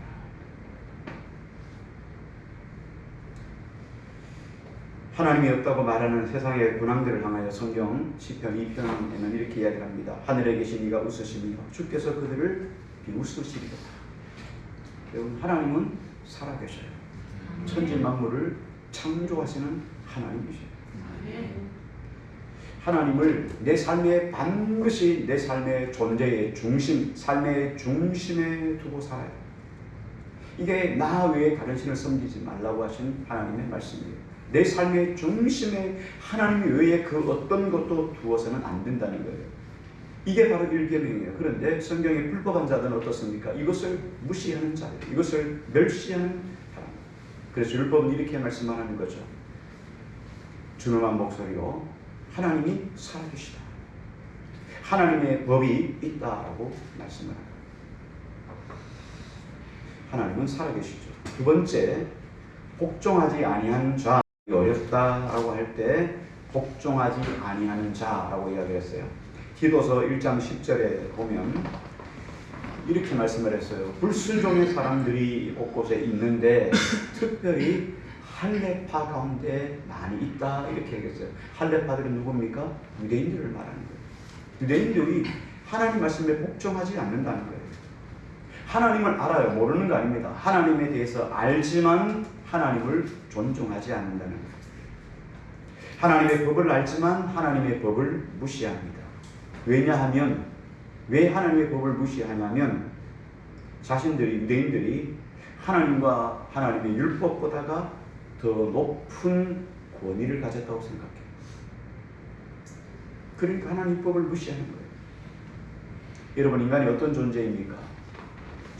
하나님이 없다고 말하는 세상의 군왕들을 향하여 성경 시편 2편에는 이렇게 이야기를 합니다. 하늘에 계신 이가 웃으시며 주께서 그들을 비웃으시리로다. 여러분, 하나님은 살아계셔요. 천지 만물을 창조하시는 하나님이세요. 하나님을 내 삶에 반드시 내 삶의 존재의 중심, 삶의 중심에 두고 살아요. 이게 나 외에 다른 신을 섬기지 말라고 하신 하나님의 말씀이에요. 내 삶의 중심에 하나님 외에 그 어떤 것도 두어서는 안 된다는 거예요. 이게 바로 일계명이에요. 그런데 성경의 불법한 자들은 어떻습니까? 이것을 무시하는 자들, 이것을 멸시하는 사람. 그래서 율법은 이렇게 말씀하는 거죠. 준엄한 목소리로 하나님이 살아계시다, 하나님의 법이 있다라고 말씀을 합니다. 하나님은 살아계시죠. 두 번째, 복종하지 아니한 자. 어렵다라고 할 때 복종하지 아니하는 자라고 이야기했어요. 디도서 1장 10절에 보면 이렇게 말씀을 했어요. 불순종의 사람들이 곳곳에 있는데 특별히 할례파 가운데 많이 있다 이렇게 얘기했어요. 할례파들은 누굽니까? 유대인들을 말하는 거예요. 유대인들이 하나님 말씀에 복종하지 않는다는 거예요. 하나님을 알아요. 모르는 거 아닙니다. 하나님에 대해서 알지만 하나님을 존중하지 않는다는 거예요. 하나님의 법을 알지만 하나님의 법을 무시합니다. 왜냐하면 왜 하나님의 법을 무시하냐면 자신들이 유대인들이 하나님과 하나님의 율법보다가 더 높은 권위를 가졌다고 생각해요. 그러니까 하나님 법을 무시하는 거예요. 여러분, 인간이 어떤 존재입니까?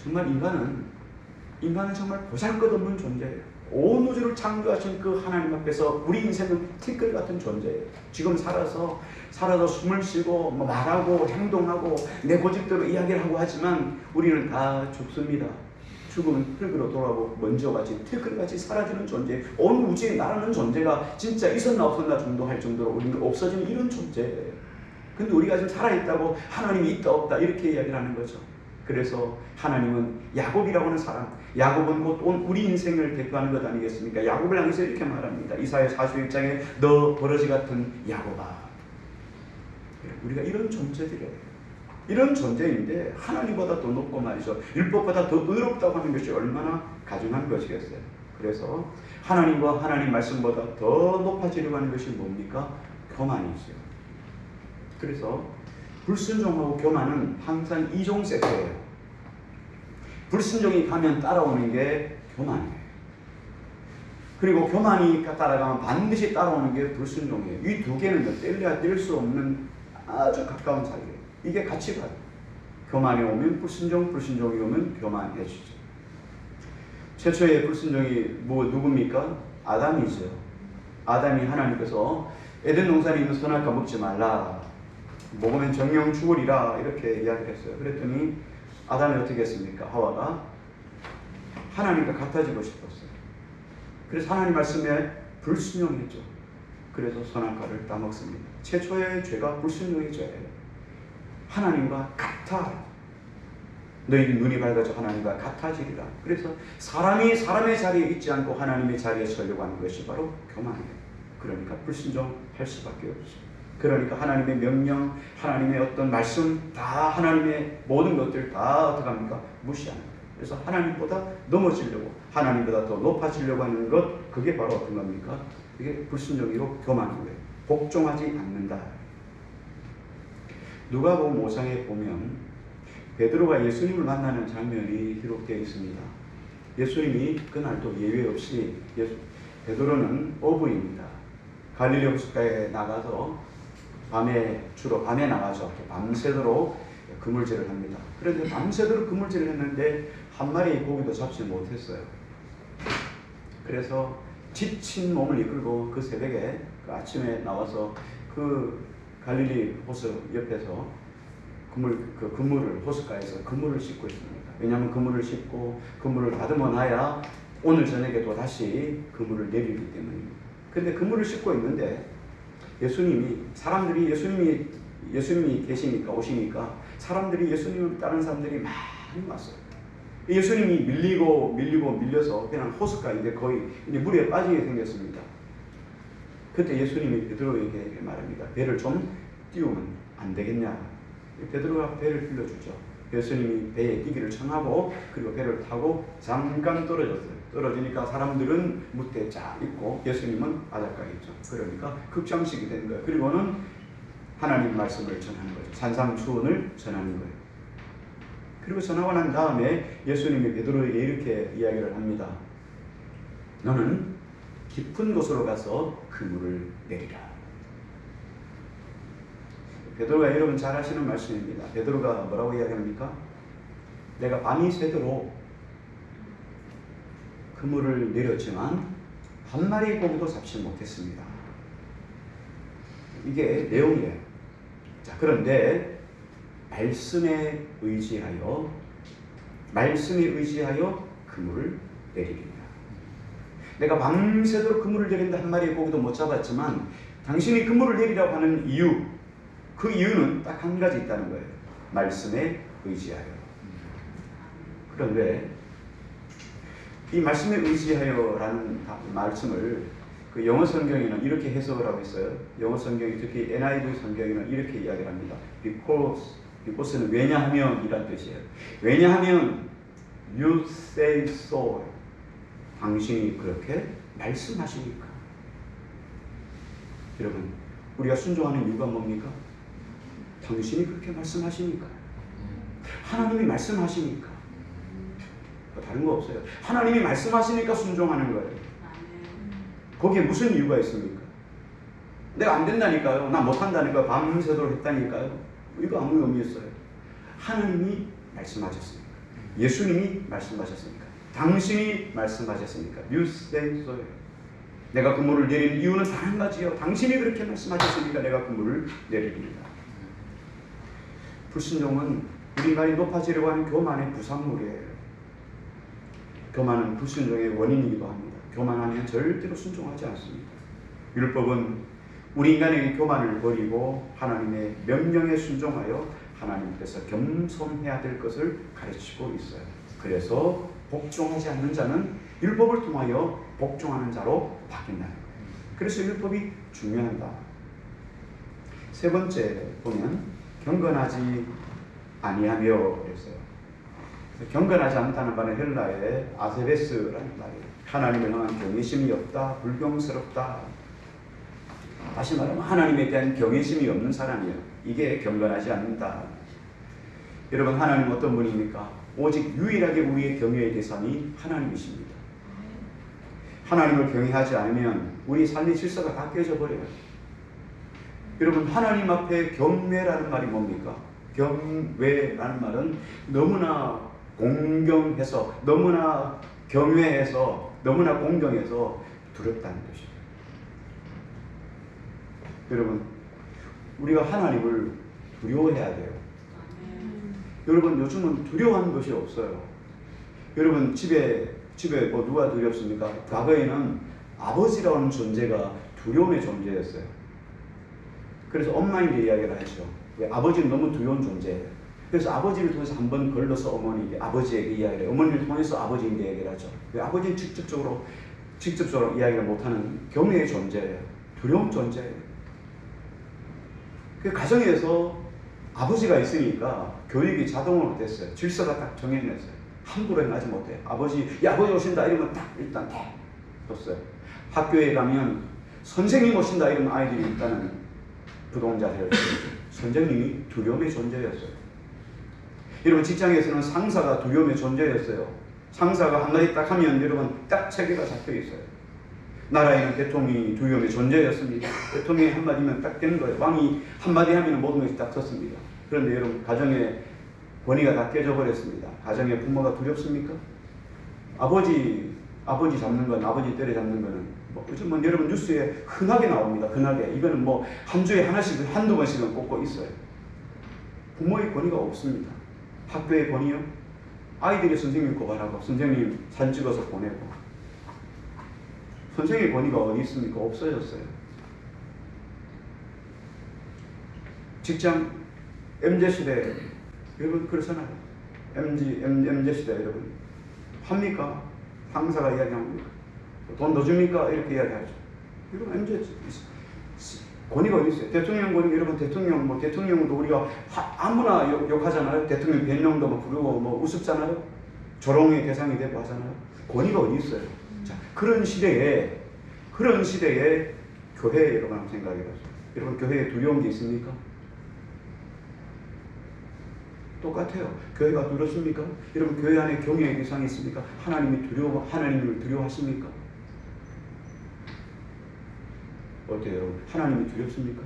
정말 인간은 정말 보잘것없는 존재예요. 온 우주를 창조하신 그 하나님 앞에서 우리 인생은 티끌 같은 존재예요. 지금 살아서 숨을 쉬고 말하고 행동하고 내 고집대로 이야기를 하고 하지만 우리는 다 죽습니다. 죽으면 흙으로 돌아가고 먼지같이 티끌같이 사라지는 존재, 온 우주에 나라는 존재가 진짜 있었나 없었나 정도 할 정도로 우리는 없어지는 이런 존재예요. 근데 우리가 지금 살아있다고 하나님이 있다 없다 이렇게 이야기를 하는 거죠. 그래서 하나님은 야곱이라고 하는 사람, 야곱은 곧 우리 인생을 대표하는 것 아니겠습니까? 야곱을 향해서 이렇게 말합니다. 이사야 41장에 너 버러지 같은 야곱아. 우리가 이런 존재들이에요. 이런 존재인데 하나님보다 더 높고 말이죠. 율법보다 더 의롭다고 하는 것이 얼마나 가증한 것이겠어요. 그래서 하나님과 하나님 말씀보다 더 높아지려고 하는 것이 뭡니까? 교만이죠. 그래서 불순종하고 교만은 항상 이종 세트예요. 불순종이 가면 따라오는 게 교만이에요. 그리고 교만이 따라가면 반드시 따라오는 게 불순종이에요. 이 두 개는 뗄래야 뗄 수 없는 아주 가까운 사이예요. 이게 같이 가요. 교만이 오면 불순종, 불순종이 오면 교만해지죠. 최초의 불순종이 누굽니까? 아담이죠. 아담이 하나님께서 에덴 동산에 있는 선악과 먹지 말라. 먹으면 정령 죽으리라 이렇게 이야기를 했어요. 그랬더니 아담이 어떻게 했습니까? 하와가 하나님과 같아지고 싶었어요. 그래서 하나님 말씀에 불순종했죠. 그래서 선악과를 따먹습니다. 최초의 죄가 불순종의 죄예요. 하나님과 같아. 너희들 눈이 밝아져 하나님과 같아지리라. 그래서 사람이 사람의 자리에 있지 않고 하나님의 자리에 서려고 하는 것이 바로 교만이에요. 그러니까 불순종할 수밖에 없어요. 그러니까 하나님의 명령, 하나님의 어떤 말씀, 다 하나님의 모든 것들 다 어떻게 합니까? 무시하는 거예요. 그래서 하나님보다 넘어지려고, 하나님보다 더 높아지려고 하는 것, 그게 바로 어떤 겁니까? 그게 불순종이고 교만인 거예요. 복종하지 않는다. 누가복음 5장에 보면 베드로가 예수님을 만나는 장면이 기록되어 있습니다. 예수님이 그날도 예외 없이 베드로는 어부입니다. 갈릴리 호숫가에 나가서 주로 밤에 나가서 밤새도록 그물질을 합니다. 그런데 밤새도록 그물질을 했는데 한 마리의 고기도 잡지 못했어요. 그래서 지친 몸을 이끌고 그 새벽에 그 아침에 나와서 그 갈릴리 호수 옆에서 그물을 호숫가에서 그물을 씻고 있습니다. 왜냐하면 그물을 씻고 그물을 다듬어 놔야 오늘 저녁에도 다시 그물을 내리기 때문입니다. 근데 그물을 씻고 있는데 사람들이 예수님이 계시니까 오시니까 사람들이 예수님을 따르는 사람들이 많이 왔어요. 예수님이 밀려서 그냥 호숫가 이제 거의 이제 물에 빠지게 생겼습니다. 그때 예수님이 베드로에게 말합니다. 배를 좀 띄우면 안 되겠냐? 베드로가 배를 빌려주죠. 예수님이 배에 뛰기를 청하고 그리고 배를 타고 잠깐 떨어졌어요. 떨어지니까 사람들은 무대에 쫙 있고 예수님은 바닷가에 있죠. 그러니까 극장식이 되는 거예요. 그리고는 하나님 말씀을 전하는 거죠. 산상수훈을 전하는 거예요. 그리고 전하고 난 다음에 예수님이 베드로에게 이렇게 이야기를 합니다. 너는 깊은 곳으로 가서 그물을 내리라. 베드로가 여러분 잘 아시는 말씀입니다. 베드로가 뭐라고 이야기합니까? 내가 밤이 새도록 그물을 내렸지만 한 마리의 고기도 잡지 못했습니다. 이게 내용이에요. 자, 그런데 말씀에 의지하여 그물을 내리리라. 내가 밤새도록 그물을 내린다 한 마리의 고기도 못 잡았지만 당신이 그물을 내리라고 하는 이유, 그 이유는 딱 한 가지 있다는 거예요. 말씀에 의지하여. 그런데 이 말씀에 의지하여라는 말씀을 그 영어 성경에는 이렇게 해석을 하고 있어요. 영어 성경이 특히 NIV 성경에는 이렇게 이야기를 합니다. because는 왜냐하면 이란 뜻이에요. 왜냐하면 you say so. 당신이 그렇게 말씀하시니까. 여러분, 우리가 순종하는 이유가 뭡니까? 당신이 그렇게 말씀하시니까. 하나님이 말씀하시니까. 다른 거 없어요. 하나님이 말씀하시니까 순종하는 거예요. 거기에 무슨 이유가 있습니까? 내가 안 된다니까요. 나 못한다니까요. 밤새도록 했다니까요. 이거 아무 의미 없어요. 하나님이 말씀하셨으니까. 예수님이 말씀하셨으니까. 당신이 말씀하셨으니까. You say so. 내가 근무를 내리는 이유는 단 한 가지요. 당신이 그렇게 말씀하셨으니까 내가 근무를 내립니다. 불순종은 우리 인간이 높아지려고 하는 교만의 부산물이에요. 교만은 불순종의 원인이기도 합니다. 교만하면 절대로 순종하지 않습니다. 율법은 우리 인간의 교만을 버리고 하나님의 명령에 순종하여 하나님께서 겸손해야 될 것을 가르치고 있어요. 그래서 복종하지 않는 자는 율법을 통하여 복종하는 자로 바뀐다는 거예요. 그래서 율법이 중요하다. 세 번째 보면 경건하지 아니하며 그랬어요. 경건하지 않다는 말은 헬라의 아세베스라는 말이에요. 하나님을 향한 경외심이 없다, 불경스럽다. 다시 말하면 하나님에 대한 경외심이 없는 사람이에요. 이게 경건하지 않는다. 여러분, 하나님 어떤 분입니까? 오직 유일하게 우리의 경외의 대상이 하나님이십니다. 하나님을 경외하지 않으면 우리 삶의 질서가 다 깨져 버려요. 여러분, 하나님 앞에 경외라는 말이 뭡니까? 경외라는 말은 너무나 공경해서, 너무나 경외해서, 너무나 공경해서 두렵다는 뜻이에요. 여러분, 우리가 하나님을 두려워해야 돼요. 여러분, 요즘은 두려워하는 것이 없어요. 여러분, 집에 뭐 누가 두렵습니까? 과거에는 아버지라는 존재가 두려움의 존재였어요. 그래서 엄마에게 이야기를 하죠. 아버지는 너무 두려운 존재예요. 그래서 아버지를 통해서 한번 걸러서 어머니에게, 아버지에게 이야기를 해요. 어머니를 통해서 아버지에게 이야기를 하죠. 아버지는 직접적으로 이야기를 못하는 경외의 존재예요. 두려운 존재예요. 그 가정에서 아버지가 있으니까 교육이 자동으로 됐어요. 질서가 딱 정해졌어요. 함부로 행하지 못해요. 아버지 오신다 이러면 딱 일단 다 뒀어요. 학교에 가면 선생님 오신다 이러면 아이들이 일단은 부동자세요. 선생님이 두려움의 존재였어요. 여러분, 직장에서는 상사가 두려움의 존재였어요. 상사가 한마디 딱 하면 여러분 딱 체계가 잡혀 있어요. 나라에는 대통령이 두려움의 존재였습니다. 대통령이 한마디면 딱 되는 거예요. 왕이 한마디 하면 모든 것이 딱 섰습니다. 그런데 여러분, 가정의 권위가 다 깨져버렸습니다. 가정의 부모가 두렵습니까? 아버지 잡는 건, 아버지 때려잡는 거는 요즘은 여러분 뉴스에 흔하게 나옵니다. 흔하게. 이거는 뭐 한 주에 하나씩, 한두 번씩은 꽂고 있어요. 부모의 권위가 없습니다. 학교의 권위요? 아이들이 선생님 고발하고 선생님 사진 찍어서 보내고. 선생의 권위가 어디 있습니까? 없어졌어요. 직장 MZ시대 여러분 그렇잖아요. MZ시대 여러분 합니까? 상사가 이야기합니까? 돈 더 줍니까? 이렇게 이야기하죠. 여러분 MZ 권위가 어디 있어요? 대통령 권위, 여러분 대통령도 우리가 아무나 욕하잖아요. 대통령 변명도 뭐 부르고 뭐 우습잖아요. 조롱의 대상이 되고 하잖아요. 권위가 어디 있어요? 자, 그런 시대에 교회 여러분 한번 생각해보세요. 여러분 교회에 두려운 게 있습니까? 똑같아요. 교회가 두렵습니까? 여러분 교회 안에 경외의 대상이 있습니까? 하나님을 두려워하십니까? 어때요, 여러분? 하나님이 두렵습니까?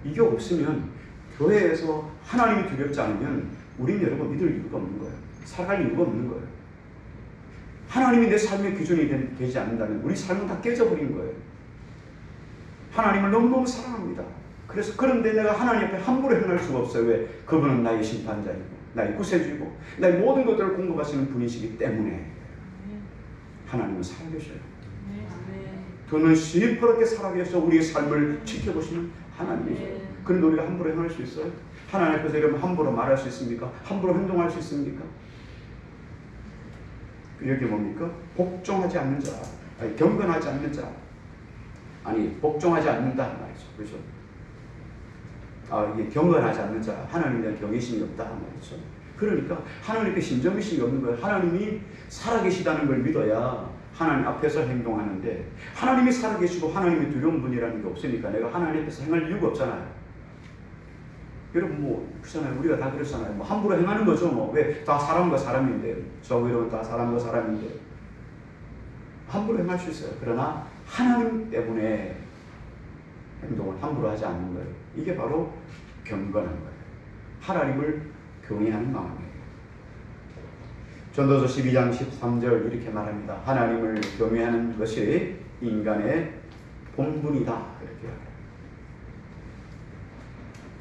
이게 없으면, 교회에서 하나님이 두렵지 않으면 우리는 여러분 믿을 이유가 없는 거예요. 살아갈 이유가 없는 거예요. 하나님이 내 삶의 기준이 되지 않는다면 우리 삶은 다 깨져버린 거예요. 하나님을 너무너무 사랑합니다. 그런데 내가 하나님 앞에 함부로 행할 수가 없어요. 왜? 그분은 나의 심판자이고 나의 구세주이고 나의 모든 것들을 공급하시는 분이시기 때문에. 하나님은 살아계셔요. 그는 시퍼렇게 살아계셔 우리의 삶을 지켜보시는 하나님이세요. 그런데 우리가 함부로 행할 수 있어요? 하나님 앞에서 여러분 함부로 말할 수 있습니까? 함부로 행동할 수 있습니까? 여기 뭡니까? 복종하지 않는 자, 아니, 경건하지 않는 자, 아니 복종하지 않는다 말이죠. 그렇죠? 이게 경건하지 않는 자, 하나님에 대한 경외심이 없다 말이죠. 그러니까 하나님께 신정의식이 없는 거예요. 하나님이 살아계시다는 걸 믿어야 하나님 앞에서 행동하는데, 하나님이 살아계시고 하나님이 두려운 분이라는 게 없으니까 내가 하나님 앞에서 행할 이유가 없잖아요. 여러분 뭐 그렇잖아요. 우리가 다 그렇잖아요. 뭐 함부로 행하는 거죠. 뭐 왜? 다 사람과 사람인데, 저하고 여러분 다 사람과 사람인데 함부로 행할 수 있어요. 그러나 하나님 때문에 행동을 함부로 하지 않는 거예요. 이게 바로 경건한 거예요. 하나님을 경외하는 마음이에요. 전도서 12장 13절 이렇게 말합니다. 하나님을 경외하는 것이 인간의 본분이다. 이렇게 말해요.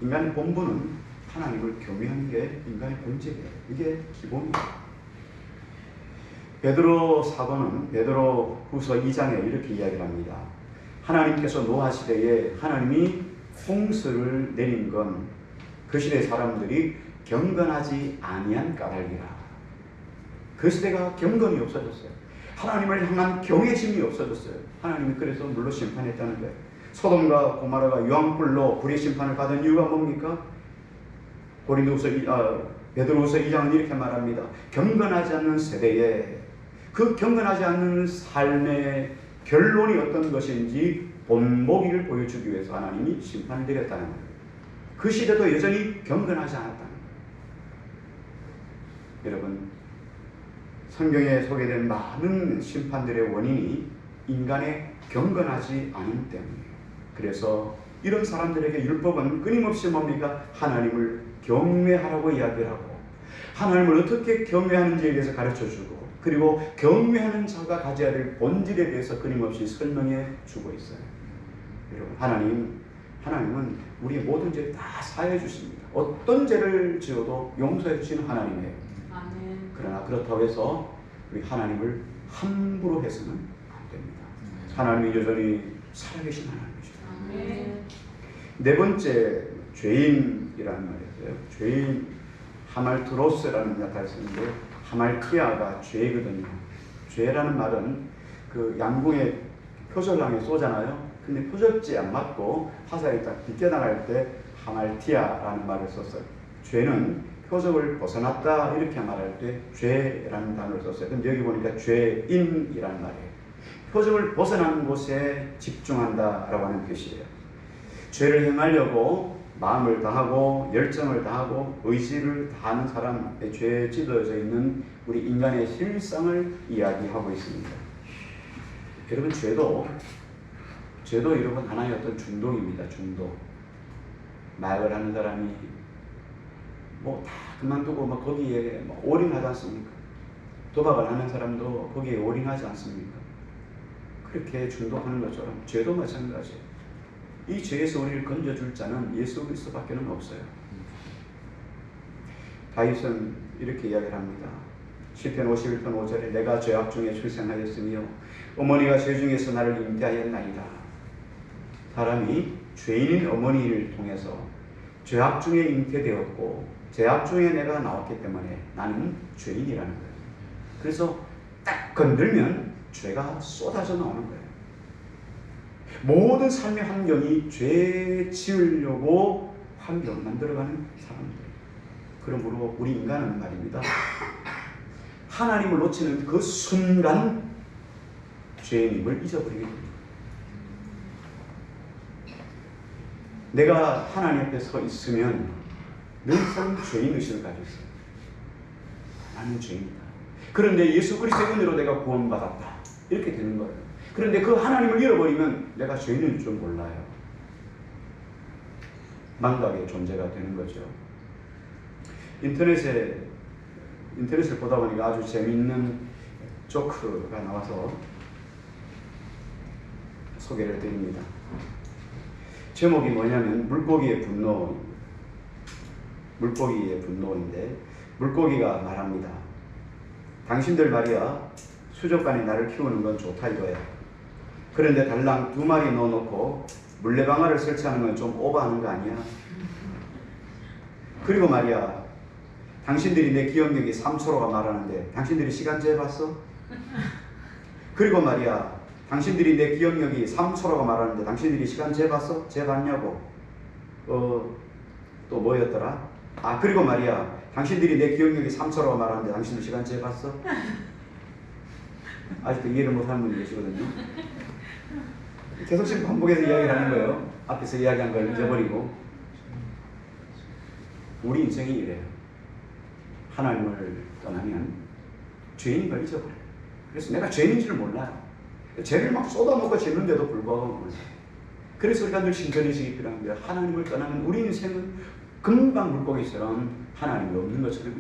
인간의 본분은 하나님을 경외하는 게 인간의 본질이에요. 이게 기본이에요. 베드로 사도는 베드로 후서 2장에 이렇게 이야기를 합니다. 하나님께서 노아 시대에 하나님이 홍수를 내린 건 그 시대 사람들이 경건하지 아니한 까닭이라. 그 시대가 경건이 없어졌어요. 하나님을 향한 경외심이 없어졌어요. 하나님이 그래서 물로 심판했다는 거예요. 소돔과 고모라가 유황불로 불의 심판을 받은 이유가 뭡니까? 베드로후서 2장은 이렇게 말합니다. 경건하지 않는 세대에 그 경건하지 않는 삶의 결론이 어떤 것인지 본보기를 보여주기 위해서 하나님이 심판을 내렸다는 거예요. 그 시대도 여전히 경건하지 않았다는 거예요. 여러분, 성경에 소개된 많은 심판들의 원인이 인간의 경건하지 않음 때문이에요. 그래서 이런 사람들에게 율법은 끊임없이 뭡니까? 하나님을 경외하라고 이야기를 하고, 하나님을 어떻게 경외하는지에 대해서 가르쳐주고, 그리고 경외하는 자가 가져야 될 본질에 대해서 끊임없이 설명해 주고 있어요. 여러분, 하나님은 우리의 모든 죄를 다 사해 주십니다. 어떤 죄를 지어도 용서해 주시는 하나님이에요. 아멘. 그러나 그렇다고 해서 우리 하나님을 함부로 해서는 안 됩니다. 하나님이 여전히 살아계신 하나님이시죠. 아멘. 네 번째, 죄인이라는 말이 있어요. 죄인, 하말트로스라는 약자를 쓰는데, 하말티아가 죄거든요. 죄라는 말은 그 양궁에 표적을 향해 쏘잖아요. 근데 표적지에 안 맞고 화살이 딱 비껴나갈 때 하말티아라는 말을 썼어요. 죄는 표적을 벗어났다 이렇게 말할 때 죄라는 단어를 썼어요. 근데 여기 보니까 죄인이라는 말이에요. 표적을 벗어난 곳에 집중한다라고 하는 뜻이에요. 죄를 행하려고 마음을 다하고 열정을 다하고 의지를 다하는 사람의 죄에 찌들어져 있는 우리 인간의 실상을 이야기하고 있습니다. 여러분, 죄도 여러분 하나의 어떤 중독입니다. 중독. 마약을 하는 사람이 뭐 다 그만두고 막 거기에 올인하지 않습니까? 도박을 하는 사람도 거기에 올인하지 않습니까? 그렇게 중독하는 것처럼 죄도 마찬가지예요. 이 죄에서 우리를 건져줄 자는 예수 그리스도밖에는 없어요. 다윗은 이렇게 이야기를 합니다. 시편 51편 5절에 내가 죄악 중에 출생하였으며 어머니가 죄 중에서 나를 잉태하였나이다. 사람이 죄인인 어머니를 통해서 죄악 중에 잉태되었고 죄악 중에 내가 나왔기 때문에 나는 죄인이라는 거예요. 그래서 딱 건들면 죄가 쏟아져 나오는 거예요. 모든 삶의 환경이 죄 지으려고 환경 만들어가는 사람들. 그러므로 우리 인간은 말입니다. 하나님을 놓치는 그 순간 죄인임을 잊어버리게 됩니다. 내가 하나님 앞에 서 있으면 늘상 죄인의식을 가지고 있어요. 나는 죄인이다. 그런데 예수 그리스도의 은혜로 내가 구원받았다. 이렇게 되는 거예요. 그런데 그 하나님을 잃어버리면 내가 죄인인 줄 몰라요. 망각의 존재가 되는 거죠. 인터넷을 보다 보니까 아주 재미있는 조크가 나와서 소개를 드립니다. 제목이 뭐냐면 물고기의 분노인데 물고기가 말합니다. 당신들 말이야, 수족관에 나를 키우는 건 좋다 이거야. 그런데 달랑 2마리 넣어놓고 물레방아를 설치하는 건 좀 오버하는 거 아니야? 그리고 말이야, 당신들이 내 기억력이 3초로가 말하는데 당신들이 시간 재봤어? 그리고 말이야, 당신들이 내 기억력이 3초로가 말하는데 당신들이 시간 재봤어? 재봤냐고. 또 뭐였더라? 그리고 말이야, 당신들이 내 기억력이 3초로가 말하는데 당신들 시간 재봤어? 아직도 이해를 못하는 분이 계시거든요. 계속 반복해서 이야기를 하는 거예요. 앞에서 이야기한 걸 잊어버리고. 우리 인생이 이래요. 하나님을 떠나면 죄인인 걸 잊어버려요. 그래서 내가 죄인인 줄 몰라요. 죄를 막 쏟아놓고 짓는데도 불구하고 몰라요. 그래서 우리가 늘 신천의식이 필요한 거예요. 하나님을 떠나면 우리 인생은 금방 물고기처럼 하나님이 없는 것처럼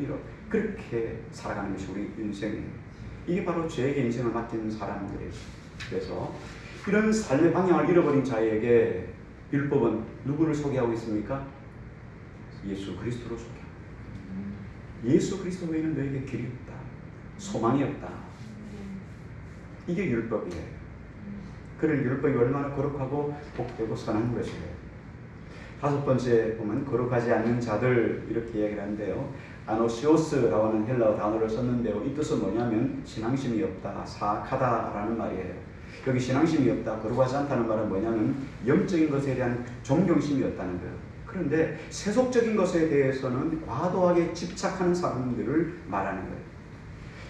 그렇게 살아가는 것이 우리 인생이에요. 이게 바로 죄에게 인생을 맡기는 사람들이에요. 그래서 이런 삶의 방향을 잃어버린 자에게 율법은 누구를 소개하고 있습니까? 예수 그리스도로 소개합니다. 예수 그리스도 외에는 너에게 길이 없다. 소망이 없다. 이게 율법이에요. 그런 율법이 얼마나 거룩하고 복되고 선한 것이에요. 다섯 번째 보면 거룩하지 않는 자들 이렇게 얘기를 하는데요. 아노시오스라고 하는 헬라어 단어를 썼는데요. 이 뜻은 뭐냐면 신앙심이 없다, 사악하다라는 말이에요. 여기 신앙심이 없다, 거룩하지 않다는 말은 뭐냐면 영적인 것에 대한 존경심이 없다는 거예요. 그런데 세속적인 것에 대해서는 과도하게 집착하는 사람들을 말하는 거예요.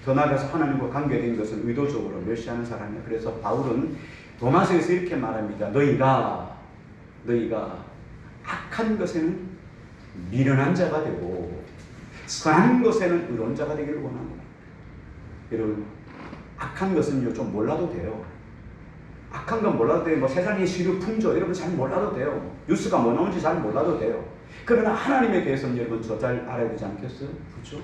더 나아가서 하나님과 관계된 것은 의도적으로 멸시하는 사람이에요. 그래서 바울은 로마서에서 이렇게 말합니다. 너희가 악한 것에는 미련한 자가 되고 선한 것에는 의로운 자가 되기를 원합니다. 여러분, 악한 것은요 좀 몰라도 돼요. 악한 건 몰라도 돼요. 뭐 세상의 시류 풍조 여러분 잘 몰라도 돼요. 뉴스가 뭐 나오는지 잘 몰라도 돼요. 그러나 하나님에 대해서는 여러분 저 잘 알아야 되지 않겠어요? 그렇죠?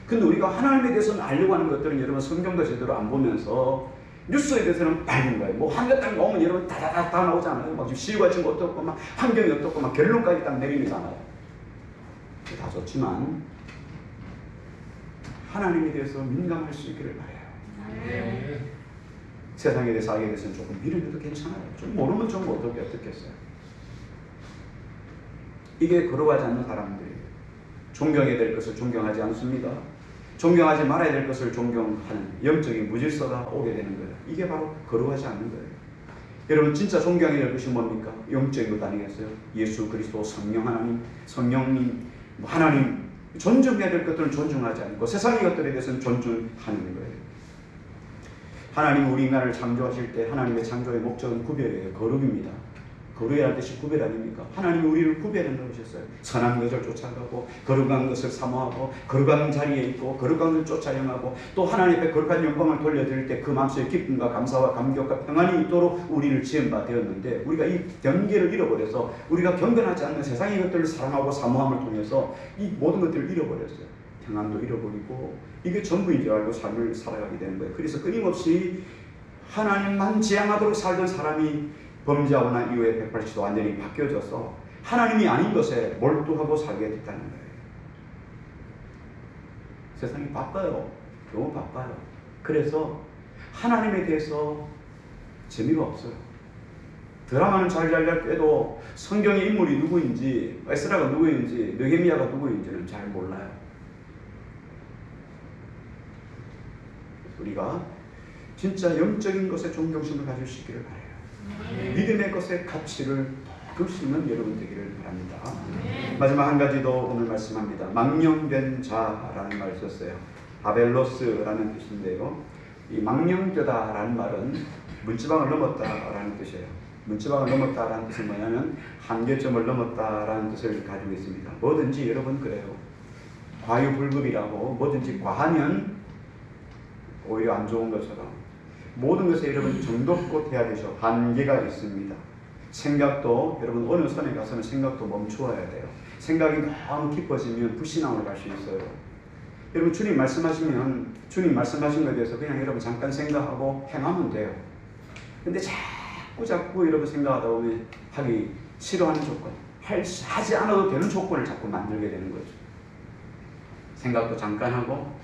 근데 우리가 하나님에 대해서는 알려고 하는 것들은 여러분 성경도 제대로 안 보면서 뉴스에 대해서는 밝은 거예요. 뭐 한개 딱 나오면 여러분 다다다 다 나오잖아요. 막 시유가 지금 어떻고 막 환경이 어떻고 막 결론까지 딱 내리잖아요. 다 좋지만 하나님에 대해서 민감할 수 있기를 바라요. 세상에 대해서 알게 돼서는 조금 미련해도 괜찮아요. 좀 모르면 좀 어떻겠어요. 이게 거룩하지 않는 사람들이에요. 존경해야 될 것을 존경하지 않습니다. 존경하지 말아야 될 것을 존경하는 영적인 무질서가 오게 되는 거예요. 이게 바로 거룩하지 않는 거예요. 여러분 진짜 존경해야 될 것이 뭡니까? 영적인 것 아니겠어요? 예수 그리스도 성령 하나님, 성령님, 하나님 존중해야 될 것들은 존중하지 않고 세상의 것들에 대해서는 존중하는 거예요. 하나님 우리 인간을 창조하실 때 하나님의 창조의 목적은 구별이에요. 거룩입니다. 거룩이라는 뜻이 구별 아닙니까? 하나님이 우리를 구별해 놓으셨어요. 선한 것을 쫓아가고 거룩한 것을 사모하고 거룩한 자리에 있고 거룩한 것을 쫓아 행하고 또 하나님 앞에 거룩한 영광을 돌려드릴 때 그 마음속에 기쁨과 감사와 감격과 평안이 있도록 우리를 지은 바 되었는데 우리가 이 경계를 잃어버려서 우리가 경건하지 않는 세상의 것들을 사랑하고 사모함을 통해서 이 모든 것들을 잃어버렸어요. 평안도 잃어버리고 이게 전부인 줄 알고 삶을 살아가게 되는 거예요. 그래서 끊임없이 하나님만 지향하도록 살던 사람이 범죄하고 난 이후에 180도 완전히 바뀌어져서 하나님이 아닌 것에 몰두하고 살게 됐다는 거예요. 세상이 바빠요. 너무 바빠요. 그래서 하나님에 대해서 재미가 없어요. 드라마는 잘 꿰도 성경의 인물이 누구인지, 에스라가 누구인지, 느헤미야가 누구인지는 잘 몰라요. 우리가 진짜 영적인 것에 존경심을 가질 수 있기를 바라요. 믿음의 것의 가치를 볼 수 있는 여러분 되기를 바랍니다. 마지막 한 가지 더 오늘 말씀합니다. 망령된 자라는 말을 썼어요. 아벨로스라는 뜻인데요. 이 망령되다라는 말은 문지방을 넘었다라는 뜻이에요. 문지방을 넘었다라는 뜻은 뭐냐면 한계점을 넘었다라는 뜻을 가지고 있습니다. 뭐든지 여러분 그래요. 과유불급이라고 뭐든지 과하면 오히려 안 좋은 것처럼 모든 것에 여러분 정도껏 해야 되죠. 한계가 있습니다. 생각도 여러분 어느 선에 가서는 생각도 멈추어야 돼요. 생각이 너무 깊어지면 불신앙으로 갈 수 있어요. 여러분 주님 말씀하시면 주님 말씀하신 것에 대해서 그냥 여러분 잠깐 생각하고 행하면 돼요. 근데 자꾸 여러분 생각하다 보면 하기 싫어하는 조건, 하지 않아도 되는 조건을 자꾸 만들게 되는 거죠. 생각도 잠깐 하고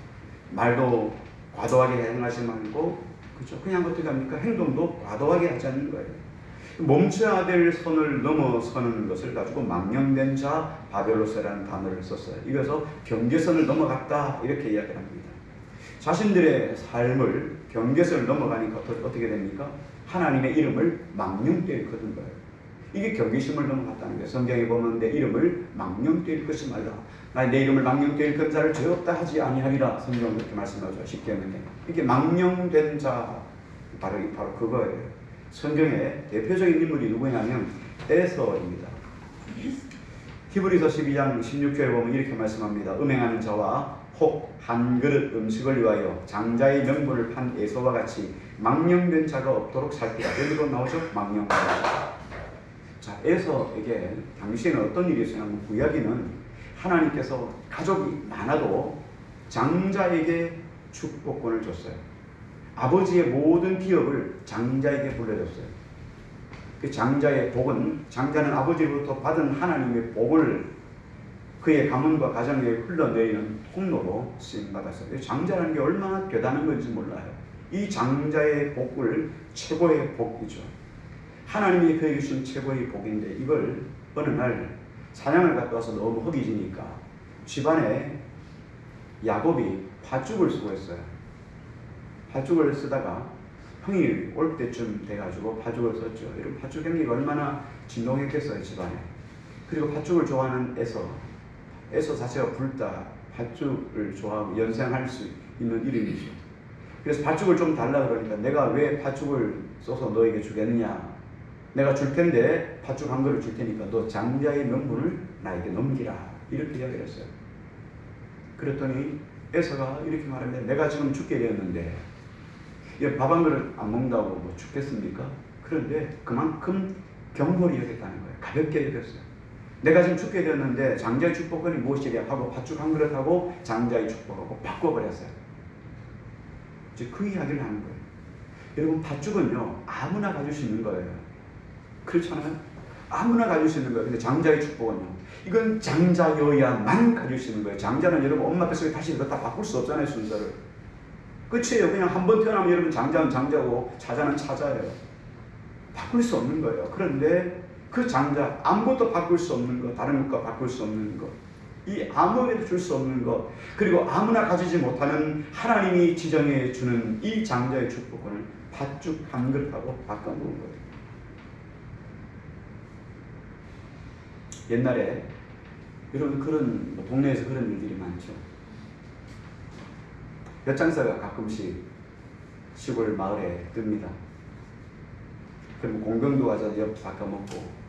말도 과도하게 행하지 말고 그죠? 그냥 어떻게 합니까? 행동도 과도하게 하지 않는 거예요. 멈춰야 될 선을 넘어서는 것을 가지고 망령된 자 바벨로스라는 단어를 썼어요. 이것서 경계선을 넘어갔다 이렇게 이야기를 합니다. 자신들의 삶을 경계선을 넘어가니까 어떻게 됩니까? 하나님의 이름을 망령되이 일컫는 거예요. 이게 경계심을 넘어갔다는 거예요. 성경에 보면 내 이름을 망령되이 일컫지 말라. 내 이름을 망령되이 일컫는 자를 죄 없다 하지 아니하리라. 성경은 그렇게 말씀하죠. 십계명에. 이게 망령된 자 바로 그거예요. 성경의 대표적인 인물이 누구냐면 에서입니다. 히브리서 12장 16절에 보면 이렇게 말씀합니다. 음행하는 자와 혹 한 그릇 음식을 위하여 장자의 명분을 판 에서와 같이 망령된 자가 없도록 살피라. 여기로 나오죠? 망령된 자. 자, 에서에게 당시에는 어떤 일이 있었냐면 구약에는 하나님께서 가족이 많아도 장자에게 축복권을 줬어요. 아버지의 모든 기업을 장자에게 불려줬어요. 그 장자의 복은 장자는 아버지로부터 받은 하나님의 복을 그의 가문과 가정에 흘러내리는 통로로 쓰임받았어요. 장자라는 게 얼마나 대단한 건지 몰라요. 이 장자의 복을 최고의 복이죠. 하나님이 그에게 주신 최고의 복인데 이걸 어느 날 사냥을 갔다 와서 너무 허기지니까 집안에 야곱이 팥죽을 쓰고 있어요. 팥죽을 쓰다가 형이 올 때쯤 돼가지고 팥죽을 썼죠. 이런 팥죽 행위가 얼마나 진동했겠어요, 집안에. 그리고 팥죽을 좋아하는 에서 자체가 붉다, 팥죽을 좋아하고 연상할 수 있는 이름이죠. 그래서 팥죽을 좀 달라 그러니까 내가 왜 팥죽을 써서 너에게 주겠느냐. 내가 줄 텐데 팥죽 한 그릇 줄 테니까 너 장자의 명분을 나에게 넘기라. 이렇게 이야기를 했어요. 그랬더니 에서가 이렇게 말합니다. 내가 지금 죽게 되었는데 밥 한 그릇 안 먹는다고 뭐 죽겠습니까? 그런데 그만큼 경홀히 여겼다는 거예요. 가볍게 여겼어요. 내가 지금 죽게 되었는데 장자의 축복권이 무엇이랴 하고 팥죽 한 그릇하고 장자의 축복하고 바꿔버렸어요. 이제 그 이야기를 하는 거예요. 여러분 팥죽은요 아무나 가질 수 있는 거예요. 그렇잖아요. 아무나 가질 수 있는 거예요. 근데 장자의 축복은요 이건 장자여야만 가질 수 있는 거예요. 장자는 여러분 엄마 뱃속에 다시 이거 다 바꿀 수 없잖아요. 순서를. 끝이에요. 그냥 한 번 태어나면 여러분 장자는 장자고 차자는 차자예요. 바꿀 수 없는 거예요. 그런데 그 장자 아무것도 바꿀 수 없는 것, 다른 것과 바꿀 수 없는 것, 이 아무에도 줄 수 없는 것, 그리고 아무나 가지지 못하는 하나님이 지정해 주는 이 장자의 축복권을 팥죽 한 그릇하고 바꿔놓은 거예요. 옛날에 여러분 그런 동네에서 그런 일들이 많죠. 엿장사가 가끔씩 시골 마을에 뜹니다. 그럼 공병도 와서 엿 바꿔먹고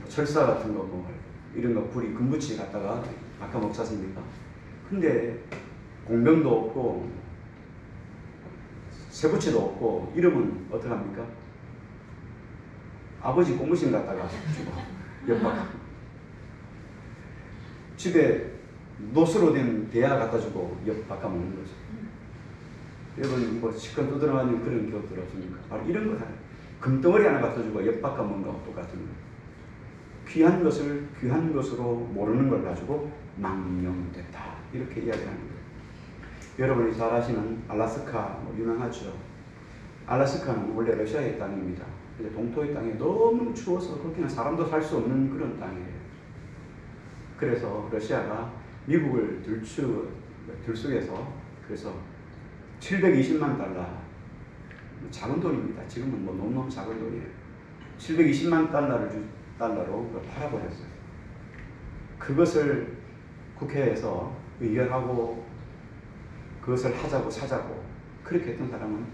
철사 같은 거 뭐 이런 거 불이 금붙이 갖다가 바꿔먹지 않습니까? 근데 공병도 없고 새부치도 없고 이러면 어떡합니까? 아버지 고무신 갖다가 주고 엿 바꿔 집에 노스로 된 대야 갖다 주고 엿 바꿔 먹는 거죠. 여러분 뭐 시컷 두드러가는 그런 기업들 없습니까? 바로 이런 거다. 금덩어리 하나 갖다 주고 엿 바꿔 먹는 거와 똑같은 거예요. 귀한 것을 귀한 것으로 모르는 걸 가지고 망령됐다. 이렇게 이야기하는 거예요. 여러분이 잘 아시는 알라스카 유명하죠. 알라스카는 원래 러시아의 땅입니다. 근데 동토의 땅에 너무 추워서 거기는 사람도 살 수 없는 그런 땅이에요. 그래서 러시아가 미국을 들쑥해서 그래서 720만 달러 작은 돈입니다. 지금은 뭐 너무너무 작은 돈이에요. 720만 달러로 팔아버렸어요. 그것을 국회에서 의결하고 그것을 하자고 사자고 그렇게 했던 사람은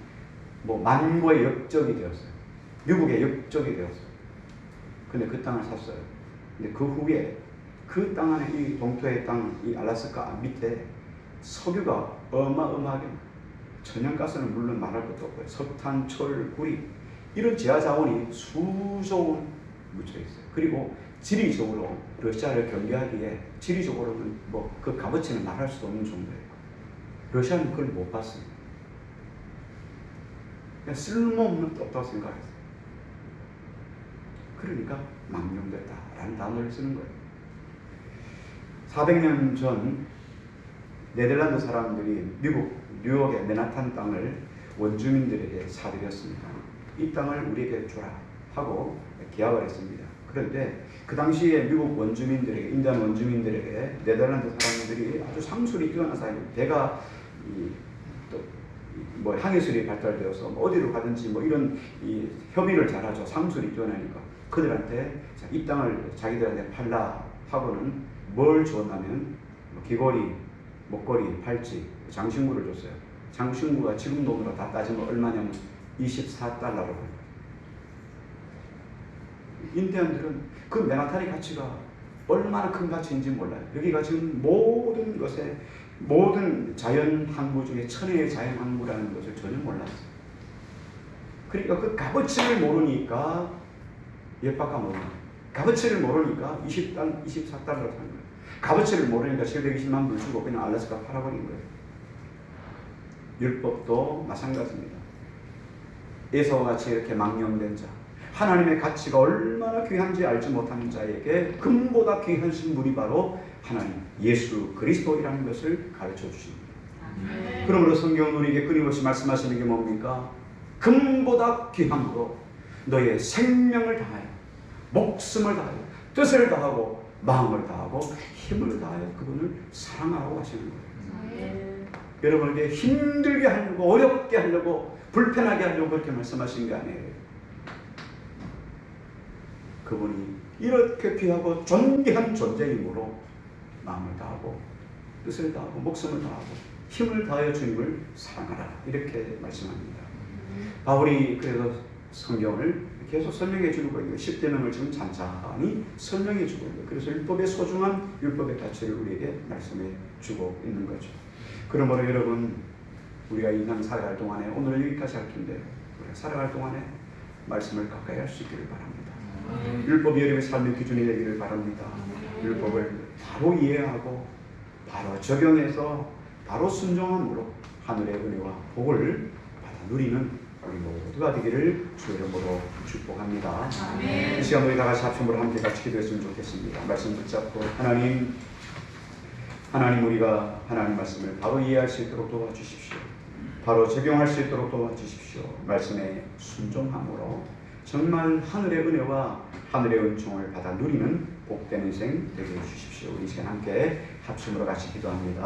뭐 만고의 역적이 되었어요. 미국의 역적이 되었어요. 근데 그 땅을 샀어요. 근데 그 후에 그 땅 안에 이 동토의 땅, 이 알라스카 밑에 석유가 어마어마하게 천연가스는 물론 말할 것도 없고요. 석탄, 철, 구리 이런 지하 자원이 수조 묻혀 있어요. 그리고 지리적으로 러시아를 경계하기에 지리적으로는 뭐 그 값어치는 말할 수도 없는 정도예요. 러시아는 그걸 못 봤어요. 그냥 쓸모없는 게 없다고 생각했어요. 그러니까 망령됐다라는 단어를 쓰는 거예요. 400년 전 네덜란드 사람들이 미국 뉴욕의 맨하탄 땅을 원주민들에게 사들였습니다. 이 땅을 우리에게 주라 하고 계약을 했습니다. 그런데 그 당시에 미국 원주민들에게, 인디안 원주민들에게 네덜란드 사람들이 아주 상술이 뛰어난 사람이, 배가 뭐 항해술이 발달되어서 어디로 가든지 뭐 이런 협의를 잘하죠. 상술이 뛰어나니까. 그들한테 이 땅을 자기들한테 팔라 하고는 뭘 줬냐면 귀걸이, 목걸이, 팔찌, 장신구를 줬어요. 장신구가 지금 돈으로 다 따지면 얼마냐면 24달러로. 인디언들은 그 맨하탄의 가치가 얼마나 큰 가치인지 몰라요. 여기가 지금 모든 것에, 모든 자연 항구 중에 천혜의 자연 항구라는 것을 전혀 몰랐어요. 그러니까 그 값어치를 모르니까, 예박가 모르니까, 값어치를 모르니까 24달러를 산 거예요. 값어치를 모르니까 720만 불 주고 그냥 알래스카 팔아버린 거예요. 율법도 마찬가지입니다. 에서와 같이 이렇게 망령된 자, 하나님의 가치가 얼마나 귀한지 알지 못하는 자에게 금보다 귀하신 분이 바로 하나님 예수 그리스도이라는 것을 가르쳐 주십니다. 그러므로 성경은 우리에게 끊임없이 말씀하시는 게 뭡니까? 금보다 귀함으로 너의 생명을 다하여, 목숨을 다하여, 뜻을 다하고, 마음을 다하고, 힘을 다하여 그분을 사랑하라고 하시는 거예요. 여러분에게 힘들게 하려고, 어렵게 하려고, 불편하게 하려고 그렇게 말씀하신 게 아니에요. 그분이 이렇게 귀하고 존귀한 존재이므로 마음을 다하고, 뜻을 다하고, 목숨을 다하고, 힘을 다하여 주님을 사랑하라, 이렇게 말씀합니다. 바울이 그래서 성경을 계속 설명해 주는 거예요. 10계명을 지금 찬찬히 설명해 주고 있는 거예요. 그래서 율법의 소중한 율법의 가치를 우리에게 말씀해 주고 있는 거죠. 그러므로 여러분, 우리가 인생 살아갈 동안에, 오늘 여기까지 할 텐데, 우리가 살아갈 동안에 말씀을 가까이 할 수 있기를 바랍니다. 율법이 여러분의 삶의 기준이 되기를 바랍니다. 율법을 바로 이해하고 바로 적용해서 바로 순종함으로 하늘의 은혜와 복을 받아 누리는 우리 모두가 되기를 주의 이름으로 축복합니다. 이 시간 우리 다 같이 합심으로 함께 같이 기도했으면 좋겠습니다. 말씀 붙잡고 하나님, 우리가 하나님 말씀을 바로 이해할 수 있도록 도와주십시오. 바로 적용할 수 있도록 도와주십시오. 말씀에 순종함으로 정말 하늘의 은혜와 하늘의 은총을 받아 누리는 복된 인생 되게 해주십시오. 우리 시간 함께 합심으로 같이 기도합니다.